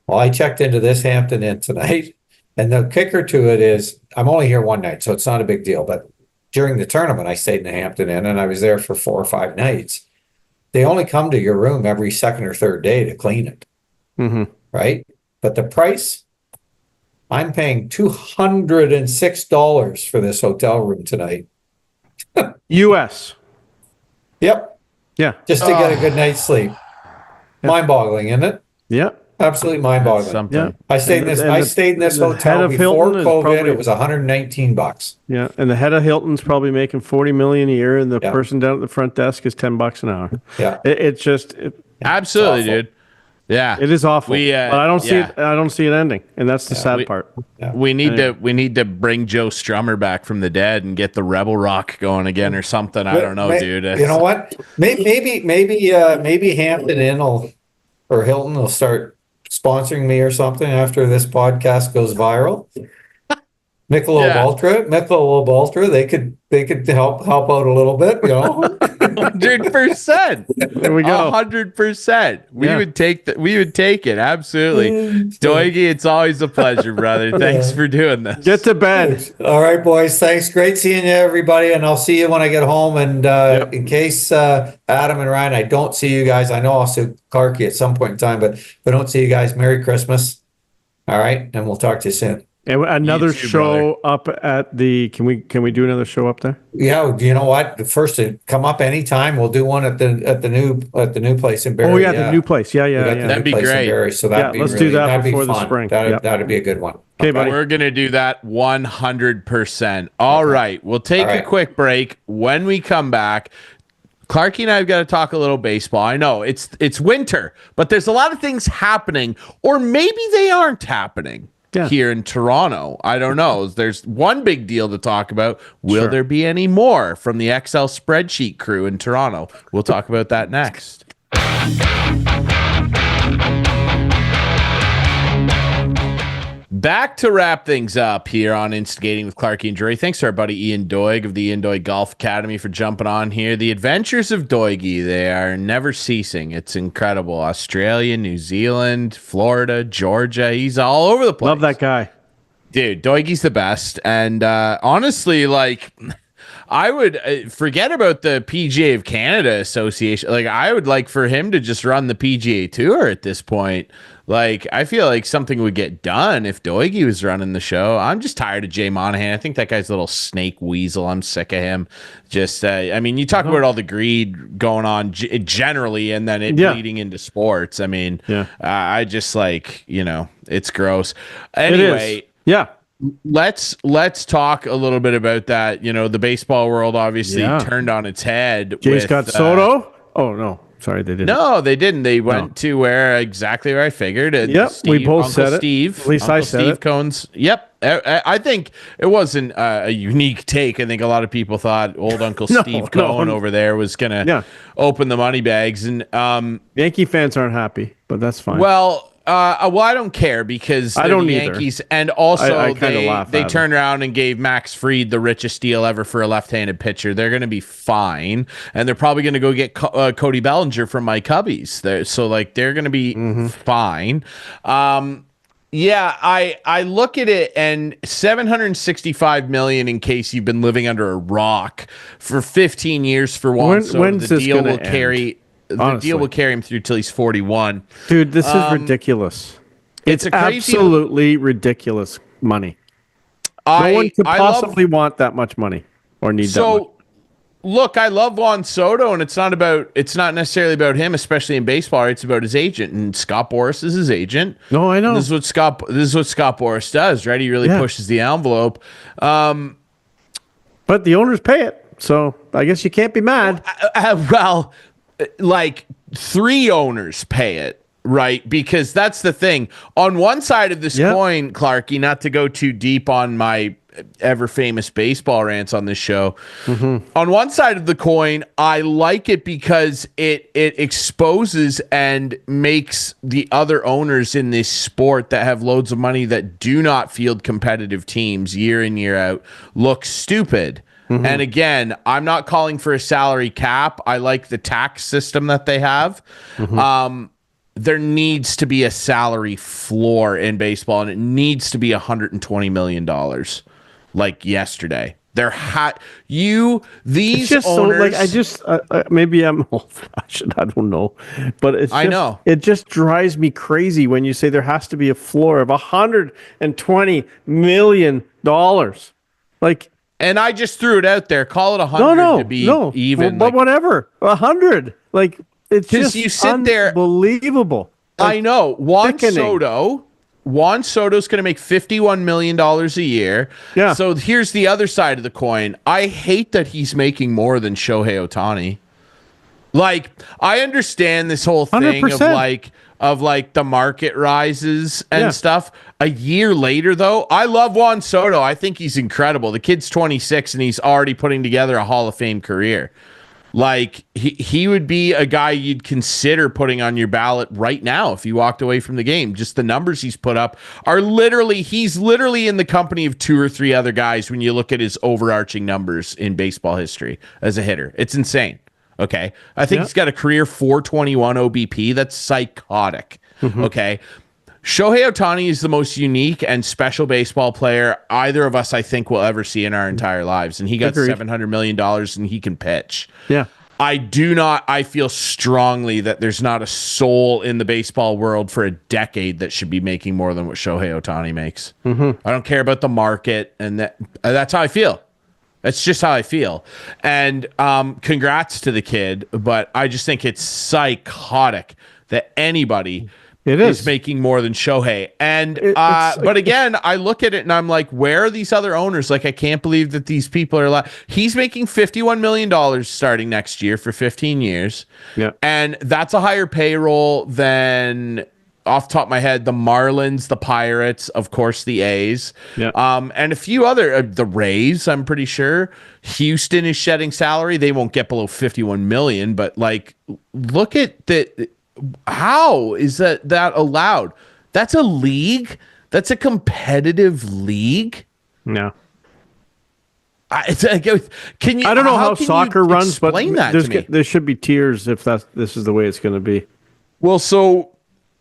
Well, I checked into this Hampton Inn tonight. And the kicker to it is I'm only here one night, so it's not a big deal. But during the tournament, I stayed in the Hampton Inn and I was there for 4 or 5 nights. They only come to your room every second or third day to clean it. Right? But the price, I'm paying $206 for this hotel room tonight. US. Yep. Yeah. Just to get a good night's sleep. Mind-boggling, isn't it? Yeah. Absolutely mind-boggling. Yeah. I stayed in this hotel before COVID. It was $119. Yeah, and the head of Hilton's probably making $40 million a year, and the person down at the front desk is $10 an hour. Yeah, it's just absolutely, dude. Yeah, it is awful. But I don't see it. I don't see it ending, and that's the sad part. Yeah. We need to bring Joe Strummer back from the dead and get the Rebel Rock going again or something. I don't know, dude. You know what? Maybe Hampton Inn or Hilton will start sponsoring me or something after this podcast goes viral. Michelob Ultra, they could help out a little bit, 100%. There we go. 100%. We would take it. Absolutely. Doigy, it's always a pleasure, brother. Thanks for doing this. Get to bed. All right, boys. Thanks. Great seeing you, everybody. And I'll see you when I get home. And in case Adam and Ryan, I don't see you guys. I know I'll see Clarkey at some point in time, but if I don't see you guys, Merry Christmas. All right. And we'll talk to you soon. And another show up at the. Can we do another show up there? Yeah, you know what? First, come up anytime. We'll do one at the new place in Barrie. Oh yeah, the new place. Yeah. That'd be great. Barrie, so let's do that before the spring. That'd be a good one. Okay, buddy. We're gonna do that 100%. All right, we'll take a quick break. When we come back, Clarkey and I have got to talk a little baseball. I know it's winter, but there's a lot of things happening, or maybe they aren't happening. Here in Toronto. I don't know. There's one big deal to talk about. Will there be any more from the Excel spreadsheet crew in Toronto? We'll talk about that next. Back to wrap things up here on Instigating with Clarkey and Drury. Thanks to our buddy Ian Doig of the Ian Doig Golf Academy for jumping on here. The adventures of Doigy, they are never ceasing. It's incredible. Australia, New Zealand, Florida, Georgia. He's all over the place. Love that guy. Dude, Doigy's the best. And honestly, I would forget about the PGA of Canada Association. Like, I would like for him to just run the PGA Tour at this point. Like, I feel like something would get done if Doigy was running the show. I'm just tired of Jay Monahan. I think that guy's a little snake weasel. I'm sick of him. Just, I mean, you talk about all the greed going on generally, and then it bleeding into sports. I mean, I just like, it's gross. Anyway, let's talk a little bit about that. The baseball world obviously turned on its head. Jay's got Soto. Oh no. Sorry, they didn't. No, they didn't. They went to exactly where I figured. We both said it. Steve, at least Uncle I said Steve it. Cohn's. Yep. I think it wasn't a unique take. I think a lot of people thought old Uncle Steve Cohn over there was going to open the money bags. And Yankee fans aren't happy, but that's fine. Well, I don't care because I don't the either. Yankees, and also they at turned around and gave Max Fried the richest deal ever for a left-handed pitcher. They're going to be fine, and they're probably going to go get Cody Bellinger from my Cubbies. They're going to be fine. I look at it, and $765 million in case you've been living under a rock for 15 years for Juan Soto. When's the this deal gonna will carry. end? The Honestly. deal will carry him through till he's 41. Dude, this is ridiculous. It's a crazy, absolutely ridiculous money. No one could possibly want that much money or need that much. Look, I love Juan Soto, and it's not necessarily about him, especially in baseball. It's about his agent, and Scott Boras is his agent. No, I know. This is what Scott Boras does, right? He really pushes the envelope. But the owners pay it, so I guess you can't be mad. Well, like 3 owners pay it, right? Because that's the thing. On one side of this coin, Clarkey, not to go too deep on my ever famous baseball rants on this show. On one side of the coin, I like it because it exposes and makes the other owners in this sport that have loads of money that do not field competitive teams year in, year out look stupid. And again, I'm not calling for a salary cap. I like the tax system that they have. There needs to be a salary floor in baseball, and it needs to be $120 million like yesterday. These Just owners. so maybe I'm old-fashioned. I don't know, but it just drives me crazy when you say there has to be a floor of $120 million. Like, And I just threw it out there. Call it 100 to be even. But whatever, 100. Like, it's just you sit there. Unbelievable. Like, I know. Juan sickening. Soto's going to make $51 million a year. Yeah. So here's the other side of the coin. I hate that he's making more than Shohei Ohtani. Like, I understand this whole thing 100%. of the market rises and stuff. A year later, though, I love Juan Soto. I think he's incredible. The kid's 26 and he's already putting together a Hall of Fame career. Like, he would be a guy you'd consider putting on your ballot right now if you walked away from the game. Just the numbers he's put up are he's literally in the company of 2 or 3 other guys when you look at his overarching numbers in baseball history as a hitter. It's insane. Okay. I think he's got a career 421 OBP. That's psychotic. Okay. Shohei Ohtani is the most unique and special baseball player either of us, I think, will ever see in our entire lives. And he got $700 million and he can pitch. Yeah. I feel strongly that there's not a soul in the baseball world for a decade that should be making more than what Shohei Ohtani makes. I don't care about the market, and that's how I feel. That's just how I feel. And congrats to the kid, but I just think it's psychotic that anybody is making more than Shohei. And but again, I look at it and I'm like, where are these other owners? Like, I can't believe that these people are he's making $51 million starting next year for 15 years. Yeah. And that's a higher payroll than, off the top of my head, the Marlins, the Pirates, of course, the A's, and a few other, the Rays, I'm pretty sure. Houston is shedding salary. They won't get below 51 million, but like, look at that. How is that allowed? That's a league. That's a competitive league. No. Can you? I don't know how soccer runs, but there should be tiers if this is the way it's going to be. Well, so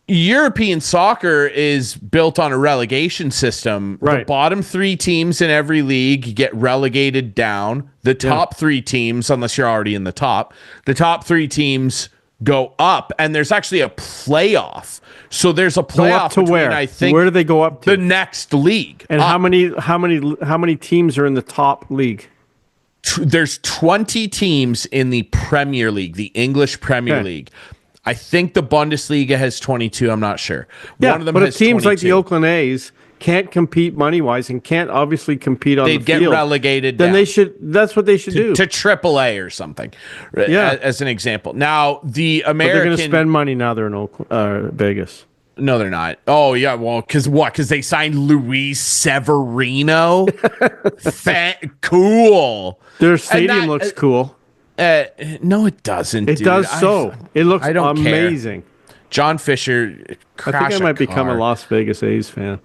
European soccer is built on a relegation system. Right. The bottom 3 teams in every league get relegated down. The top 3 teams, unless you're already in the top 3 teams go up, and there's actually a playoff. So there's a Go playoff up to between, where? I think, Where do they go up to? the next league. And Up. how many teams are in the top league? There's 20 teams in the Premier League, the English Premier League. I think the Bundesliga has 22. I'm not sure. Yeah, One of them but has if teams like the 22. Oakland A's can't compete money-wise and can't obviously compete on They'd the get field, relegated then down. they should. That's what they should do. to AAA or something. Yeah. As an example. Now the But they're going to American. spend money now. They're in Oakland, Vegas. No, they're not. Oh yeah, well, because what? Because they signed Luis Severino. Cool. Their stadium that- looks cool. No, it doesn't. It dude. does so. It looks I don't care. amazing. John Fisher. I think I might become a Las Vegas A's fan.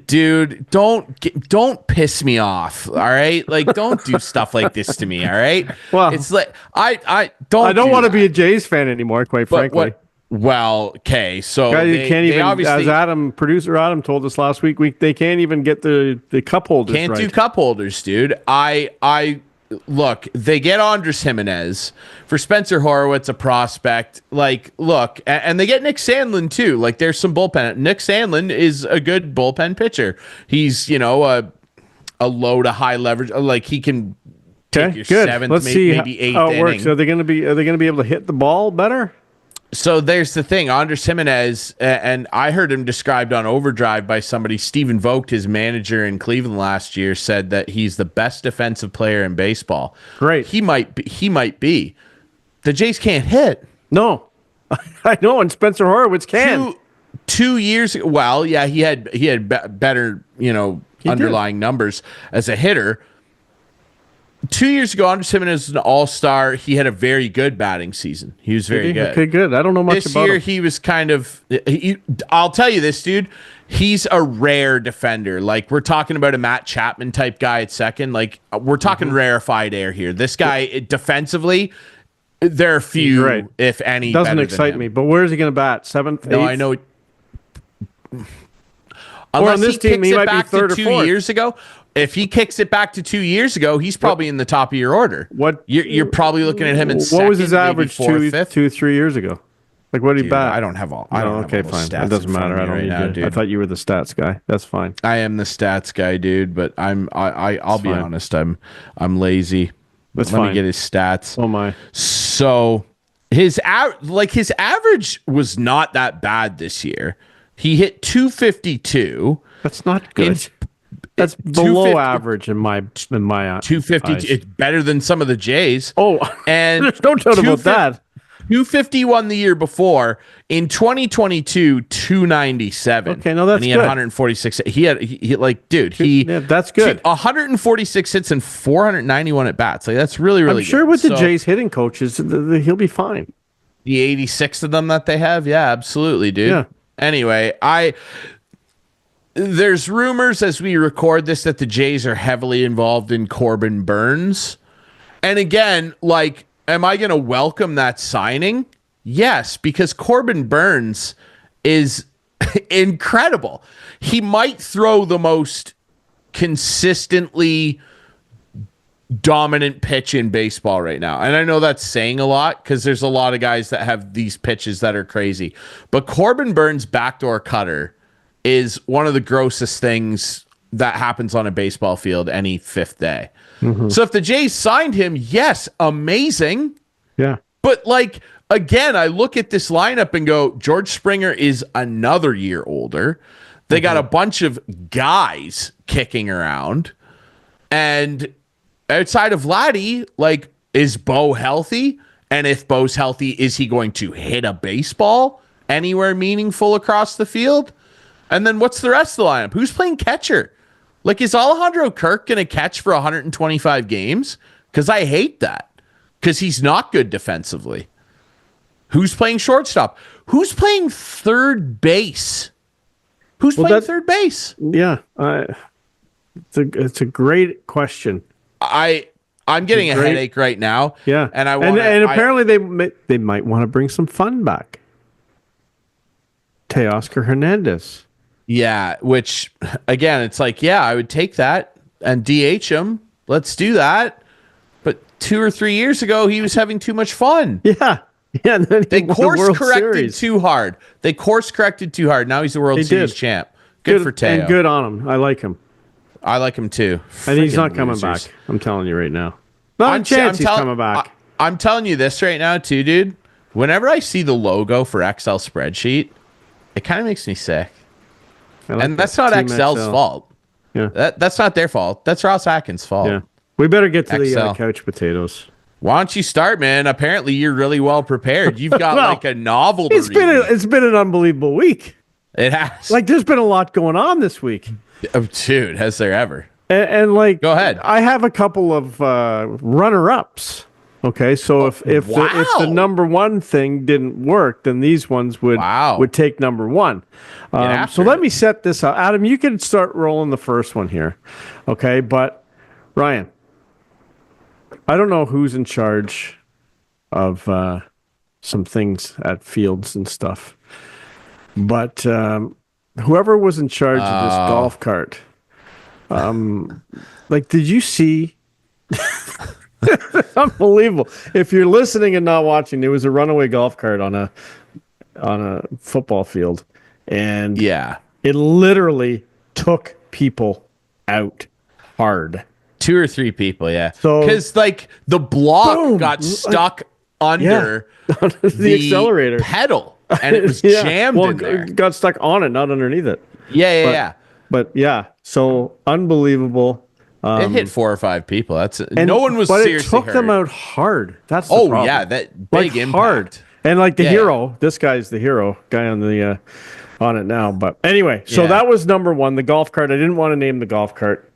Dude, don't piss me off. All right, like don't do stuff like this to me. All right. Well, it's like I don't. I don't want to that. be a Jays fan anymore, quite But frankly. what? Well, okay, so Guys, you can't even, obviously as producer Adam told us last week, they can't even get the cup holders can't right. do cup holders, dude. I look, they get Andres Jimenez for Spencer Horwitz, a prospect. Like, look, and they get Nick Sandlin too. Like, there's some bullpen. Nick Sandlin is a good bullpen pitcher. He's a low to high leverage. Like, he can take your good. seventh, Let's see maybe eighth how it works. inning. Are they going to be able to hit the ball better? So there's the thing. Andres Jimenez, and I heard him described on Overdrive by somebody. Stephen Vogt, his manager in Cleveland last year, said that he's the best defensive player in baseball. Great. He might be. The Jays can't hit. No, I know, and Spencer Horwitz can. 2 years. Well, yeah, he had better underlying numbers as a hitter. 2 years ago, Andres Jimenez was an all-star. He had a very good batting season. He was very good. Okay, good. I don't know much This about year, him. he was kind of. I'll tell you this, dude. He's a rare defender. Like, we're talking about a Matt Chapman type guy at second. Like, we're talking rarefied air here. This guy, defensively, there are few, Right. if any. Doesn't better than excite him. me. But where is he going to bat? Seventh? No, eighth? I know. on Unless this he team, kicks he it might be back third to or 2 fourth. years ago. If he kicks it back to 2 years ago, he's probably in the top of your order. What You're probably looking at him in second. What was his maybe average fourth, fifth. 3 years ago? Like, what did he Dude, bat? I don't have all. I don't. Okay, have all those fine. stats It doesn't in front matter. of I me don't right need now, to. dude. I thought you were the stats guy. That's fine. I am the stats guy, dude. But I'll be fine. honest. I'm lazy. That's Let fine. me get his stats. Oh my. So his average was not that bad this year. He hit 252. That's not good. In- That's 250 below average in my 250. eyes. It's better than some of the Jays. Oh, And there's no doubt about that. 251 the year before. In 2022, 297. Okay, no, that's and he had good. 146. He Yeah, that's good. 146 hits and 491 at bats. Like, that's really, really I'm sure good. with the So, Jays hitting coaches, he'll be fine. the 86 of them that they have, yeah, absolutely, dude. Yeah. Anyway, there's rumors as we record this that the Jays are heavily involved in Corbin Burns. And again, like, am I going to welcome that signing? Yes, because Corbin Burns is incredible. He might throw the most consistently dominant pitch in baseball right now. And I know that's saying a lot because there's a lot of guys that have these pitches that are crazy. But Corbin Burns' backdoor cutter is one of the grossest things that happens on a baseball field any fifth day. So if the Jays signed him, yes, amazing. Yeah. But like, again, I look at this lineup and go, George Springer is another year older. They got a bunch of guys kicking around. And outside of Vladdy, like, is Bo healthy? And if Bo's healthy, is he going to hit a baseball anywhere meaningful across the field? And then what's the rest of the lineup? Who's playing catcher? Like, is Alejandro Kirk going to catch for 125 games? Because I hate that. Because he's not good defensively. Who's playing shortstop? Who's playing third base? Who's playing third base? Yeah. It's a great question. I'm getting a headache right now. Yeah. And and apparently they might want to bring some fun back. Teoscar Hernandez. Yeah, which again, it's like, yeah, I would take that and DH him. Let's do that. But 2 or 3 years ago, he was having too much fun. Yeah. Yeah. And then They won the course World corrected Series. too hard. They course corrected too hard. Now he's the World They Series did. champ. Good for Teo. And good on him. I like him. I like him too. And he's Friggin' not coming losers. back. I'm telling you right now. Not a chance he's coming back. I'm telling you this right now too, dude. Whenever I see the logo for Excel spreadsheet, it kind of makes me sick. And that's not Team Excel's XL. fault. Yeah. That's not their fault. That's Ross Atkins' fault. Yeah. We better get to the XL. couch potatoes. Why don't you start, man? Apparently, you're really well prepared. You've got Well, like a novel to It's been an unbelievable week. It has. Like there's been a lot going on this week. Oh, dude, has there ever? And like, Go ahead. I have a couple of runner-ups. Okay, so if the wow. number one thing didn't work, then these ones would take number one. So after let it. me set this up. Adam, you can start rolling the first one here. Okay, but Ryan, I don't know who's in charge of some things at fields and stuff, but whoever was in charge of this golf cart, like, did you see? Unbelievable. If you're listening and not watching, there was a runaway golf cart on a football field, and Yeah. it literally took people out hard. 2 or 3 people, yeah. So- Because like the block Boom. got stuck under the accelerator pedal, and it was Yeah. jammed Well, in there. it got stuck on it, not underneath it. Yeah. But yeah, so unbelievable. It hit 4 or 5 people. No one was but seriously it took them hurt. out hard. That's the Oh problem. yeah, that Like big impact. hard. And like the Yeah, hero, this guy's the hero guy on the on it now. But anyway, so Yeah. that was number one, the golf cart. I didn't want to name the golf cart.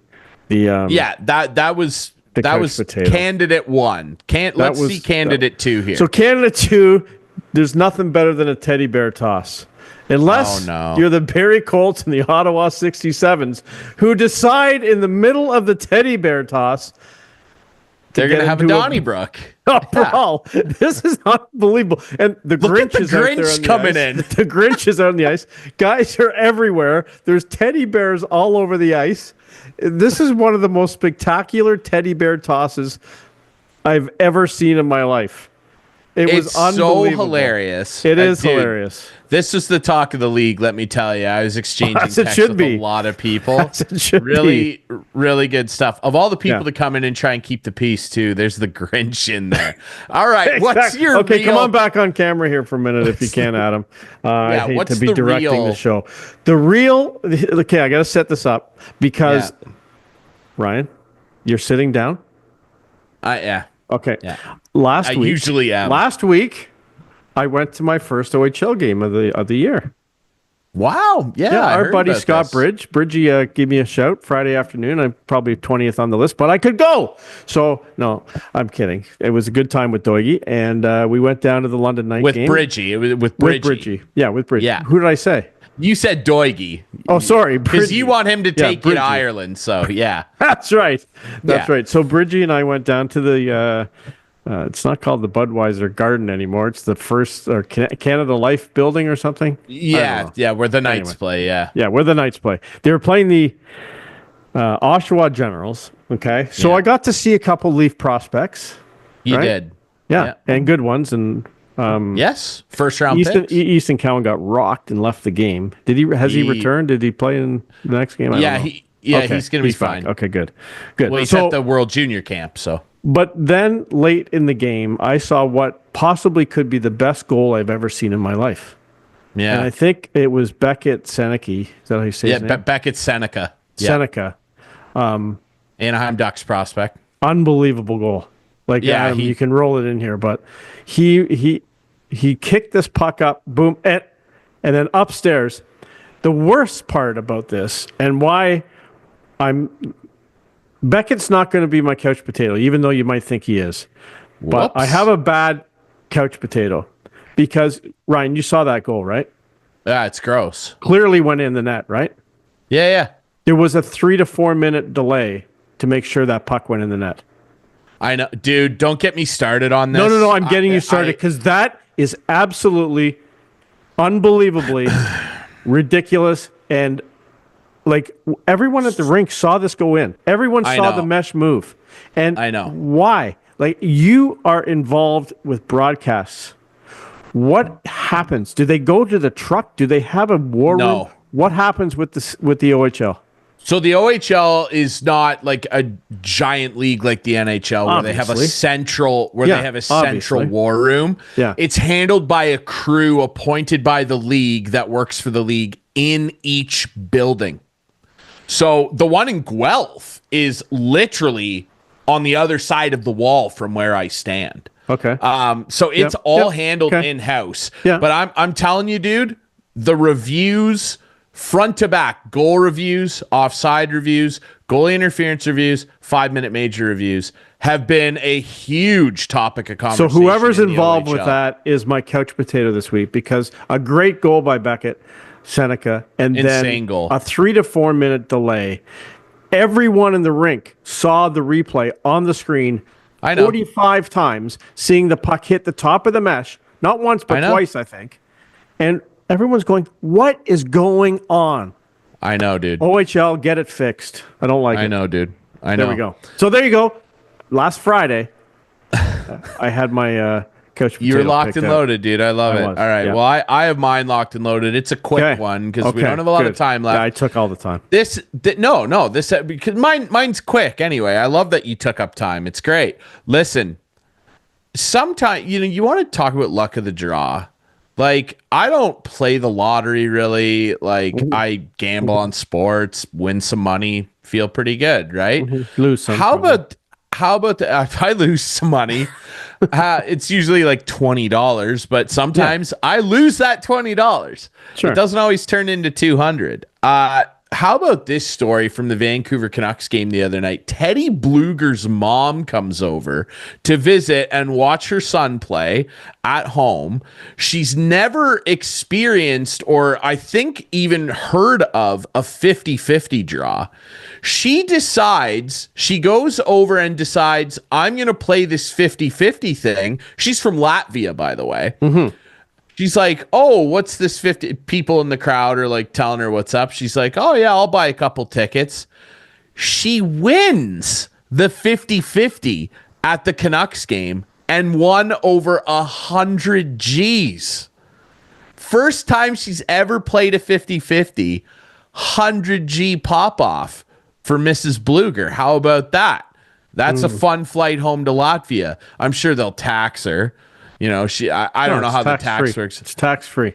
The Yeah, that was couch potato. candidate 1. Let's was- see candidate 2 here. So candidate 2, there's nothing better than a teddy bear toss. Unless Oh, no. you're the Barrie Colts and the Ottawa 67s who decide in the middle of the teddy bear toss They're get gonna have a into a- Donnybrook. Oh, bro, this is unbelievable. And the Look at Grinch the is out there Grinch on the coming ice. in. The Grinch is out on the ice. Guys are everywhere. There's teddy bears all over the ice. This is one of the most spectacular teddy bear tosses I've ever seen in my life. It was It's so unbelievable. hilarious. It is Dude, hilarious. This was the talk of the league, let me tell you. I was exchanging As it texts should with be. a lot of people. As it should really, really good stuff. Of all the people Yeah. that come in and try and keep the peace, too, there's the Grinch in there. All right, what's Exactly. your Okay, real... come on back on camera here for a minute if you can, Adam. I hate what's to be the directing real- the show. The real, okay, I got to set this up because, Ryan, you're sitting down. Yeah. Okay. Yeah. Last I week, usually am. Last week, I went to my first OHL game of the year. Wow. Yeah, I our heard buddy about Scott this. Bridge. Bridgie gave me a shout Friday afternoon. I'm probably 20th on the list, but I could go. So, no, I'm kidding. It was a good time with Doigy, and we went down to the London night With game. Bridgie. It was with With Bridgie. Bridgie. Yeah, with Bridgie. Yeah. Who did I say? You said Doigy. Oh, sorry. Because Bridgie. you want him to Yeah, take you to Bridgie. Ireland, so yeah. That's right. That's Yeah. right. So Bridgie and I went down to the, it's not called the Budweiser Garden anymore. It's the first Canada Life building or something. Yeah, where the Knights Anyway. play, yeah. Yeah, where the Knights play. They were playing the Oshawa Generals. Okay. So Yeah. I got to see a couple Leaf prospects. You Right? did. Yeah, and good ones. And Yes, first round Easton picks. Easton Cowan got rocked and left the game. Has he returned? Did he play in the next game? I Yeah, don't know. Okay, he's going to be back. fine. Okay, good. Good. Well, he's So- at the World Junior Camp, so. But then late in the game, I saw what possibly could be the best goal I've ever seen in my life. Yeah. And I think it was Beckett Seneke. Is that how you say his name? Beckett Seneca. Yeah. Seneca. Anaheim Ducks prospect. Unbelievable goal. Like, Yeah, Adam, you can roll it in here, but he kicked this puck up, boom, and then upstairs. The worst part about this, and why Beckett's not going to be my couch potato, even though you might think he is. But Whoops. I have a bad couch potato because, Ryan, you saw that goal, right? Yeah, it's gross. Clearly went in the net, right? Yeah. There was a 3 to 4 minute delay to make sure that puck went in the net. I know. Dude, don't get me started on this. No. I'm getting you started because that is absolutely unbelievably ridiculous, and like everyone at the rink saw this go in. Everyone I saw know. the mesh move. And I know. why? Like, you are involved with broadcasts. What happens? Do they go to the truck? Do they have a war room? No. What happens with the OHL? So the OHL is not like a giant league like the NHL where they have a Obviously. central Obviously. war room. Yeah. It's handled by a crew appointed by the league that works for the league in each building. So the one in Guelph is literally on the other side of the wall from where I stand. Okay. So it's Yep, all yep, handled okay. in-house. Yeah. But I'm telling you, dude, the reviews, front to back, goal reviews, offside reviews, goalie interference reviews, 5-minute major reviews have been a huge topic of So conversation. whoever's in the involved with OHL. that is my couch potato this week, because a great goal by Beckett, Seneca, and Insane then goal. a 3 to 4 minute delay. Everyone in the rink saw the replay on the screen I know. 45 times, seeing the puck hit the top of the mesh, not once, I but know. twice, I think. And everyone's going, what is going on? I know, dude. OHL, get it fixed. I don't like it. I know, dude. I know. There we go. So there you go. Last Friday, I had my couch potato You were locked picked and out. loaded, dude. I love it. was, All right. yeah. Well, I have mine locked and loaded. It's a quick Okay. one because we Okay, don't have a lot good. of time left. Yeah, I took all the time. No, this because mine's quick anyway. I love that you took up time. It's great. Listen, sometimes you want to talk about luck of the draw. Like, I don't play the lottery really. Like, I gamble on sports, win some money, feel pretty good, right? Lose some. How probably. about if I lose some money? It's usually like $20, but sometimes I lose that $20. Sure. It doesn't always turn into 200. How about this story from the Vancouver Canucks game the other night? Teddy Bluger's mom comes over to visit and watch her son play at home. She's never experienced, or I think even heard of, a 50-50 draw. She goes over and decides, I'm going to play this 50-50 thing. She's from Latvia, by the way. Mm-hmm. She's like, oh, what's this 50? People in the crowd are like telling her what's up. She's like, oh, yeah, I'll buy a couple tickets. She wins the 50-50 at the Canucks game and won over 100 G's. First time she's ever played a 50-50, 100 G pop-off for Mrs. Bluger. How about that? That's a fun flight home to Latvia. I'm sure they'll tax her. You know, I don't know how the tax works. It's tax free.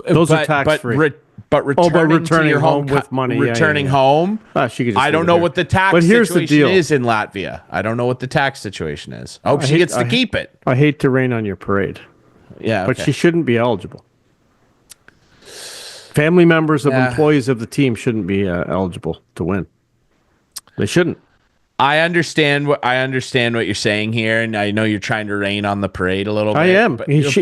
Those are tax free. But returning to your home with money, returning home. She could just I don't leave it know here. what the tax But here's the situation deal. is in Latvia. I don't know what the tax situation is. I hope she gets to keep it. I hate to rain on your parade, Yeah, but okay. she shouldn't be eligible. Family members of employees of the team shouldn't be eligible to win. They shouldn't. I understand what you're saying here, and I know you're trying to rain on the parade a little bit. I am. but She's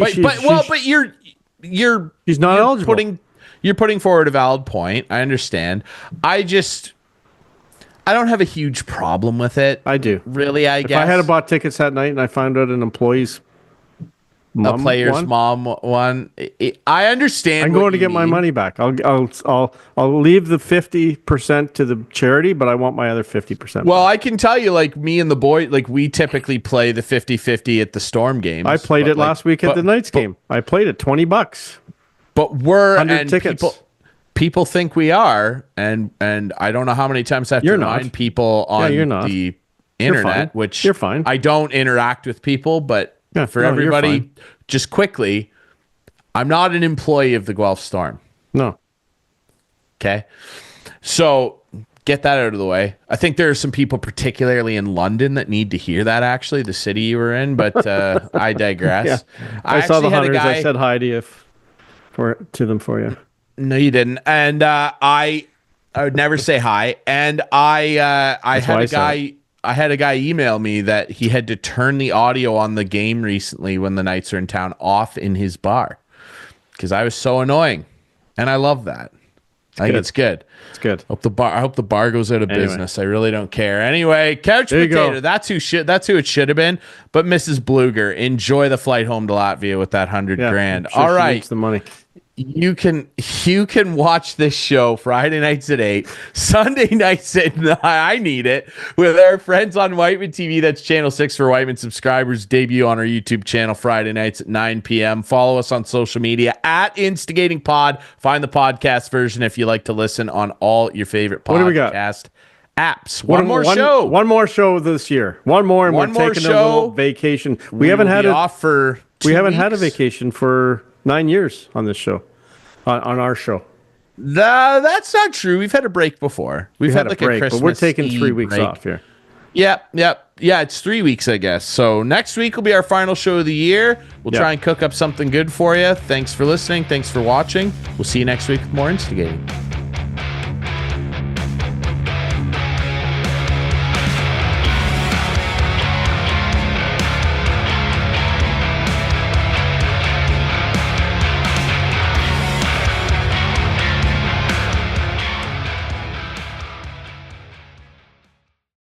not eligible. You're putting forward a valid point. I understand. I don't have a huge problem with it. I do. Really, I guess. If I had bought tickets that night and I found out an employee's mom player's won, mom won. I understand. I'm what going to you get my mean. money back. I'll leave the 50% to the charity, but I want my other 50%. Well, I can tell you, like, me and the boy, like, we typically play the 50-50 at the Storm games. I played it last week at the Knights game. I played it $20. But we're 100 and tickets. people think we are, and I don't know how many times I have to You're not. remind people on you're not. the You're internet, fine. which You're fine. I don't interact with people, but Yeah, for no, you're everybody, fine. just quickly, I'm not an employee of the Guelph Storm. No. Okay. So get that out of the way. I think there are some people, particularly in London, that need to hear that, actually, the city you were in, but I digress. Yeah. I saw the actually had a Hunters. I guy- said hi to you to them for you. No, you didn't. And I would never say hi. And I had a guy email me that he had to turn the audio on the game recently when the Knights are in town off in his bar because I was so annoying, and I love that. I think it's good. It's good. I hope the bar goes out of business. I really don't care. Anyway, couch There you potato. go. That's who it should have been. But Mrs. Bluger, enjoy the flight home to Latvia with that $100,000. I'm sure All she right. needs the money. You can watch this show Friday nights at 8, Sunday nights at 9. I need it with our friends on Whiteman TV. That's channel 6 for Whiteman subscribers. Debut on our YouTube channel Friday nights at 9 p.m. Follow us on social media at Instigating Pod. Find the podcast version if you like to listen on all your favorite What do we got? podcast apps. One more show. One more show this year. One more, and we're taking a little vacation. We haven't had a vacation for 9 years on this show, on our show. That's not true. We've had a break before. We've had like a break, a Christmas but we're taking Eve 3 weeks break. off here. Yep. Yeah, it's 3 weeks, I guess. So next week will be our final show of the year. We'll try and cook up something good for you. Thanks for listening. Thanks for watching. We'll see you next week with more Instigating.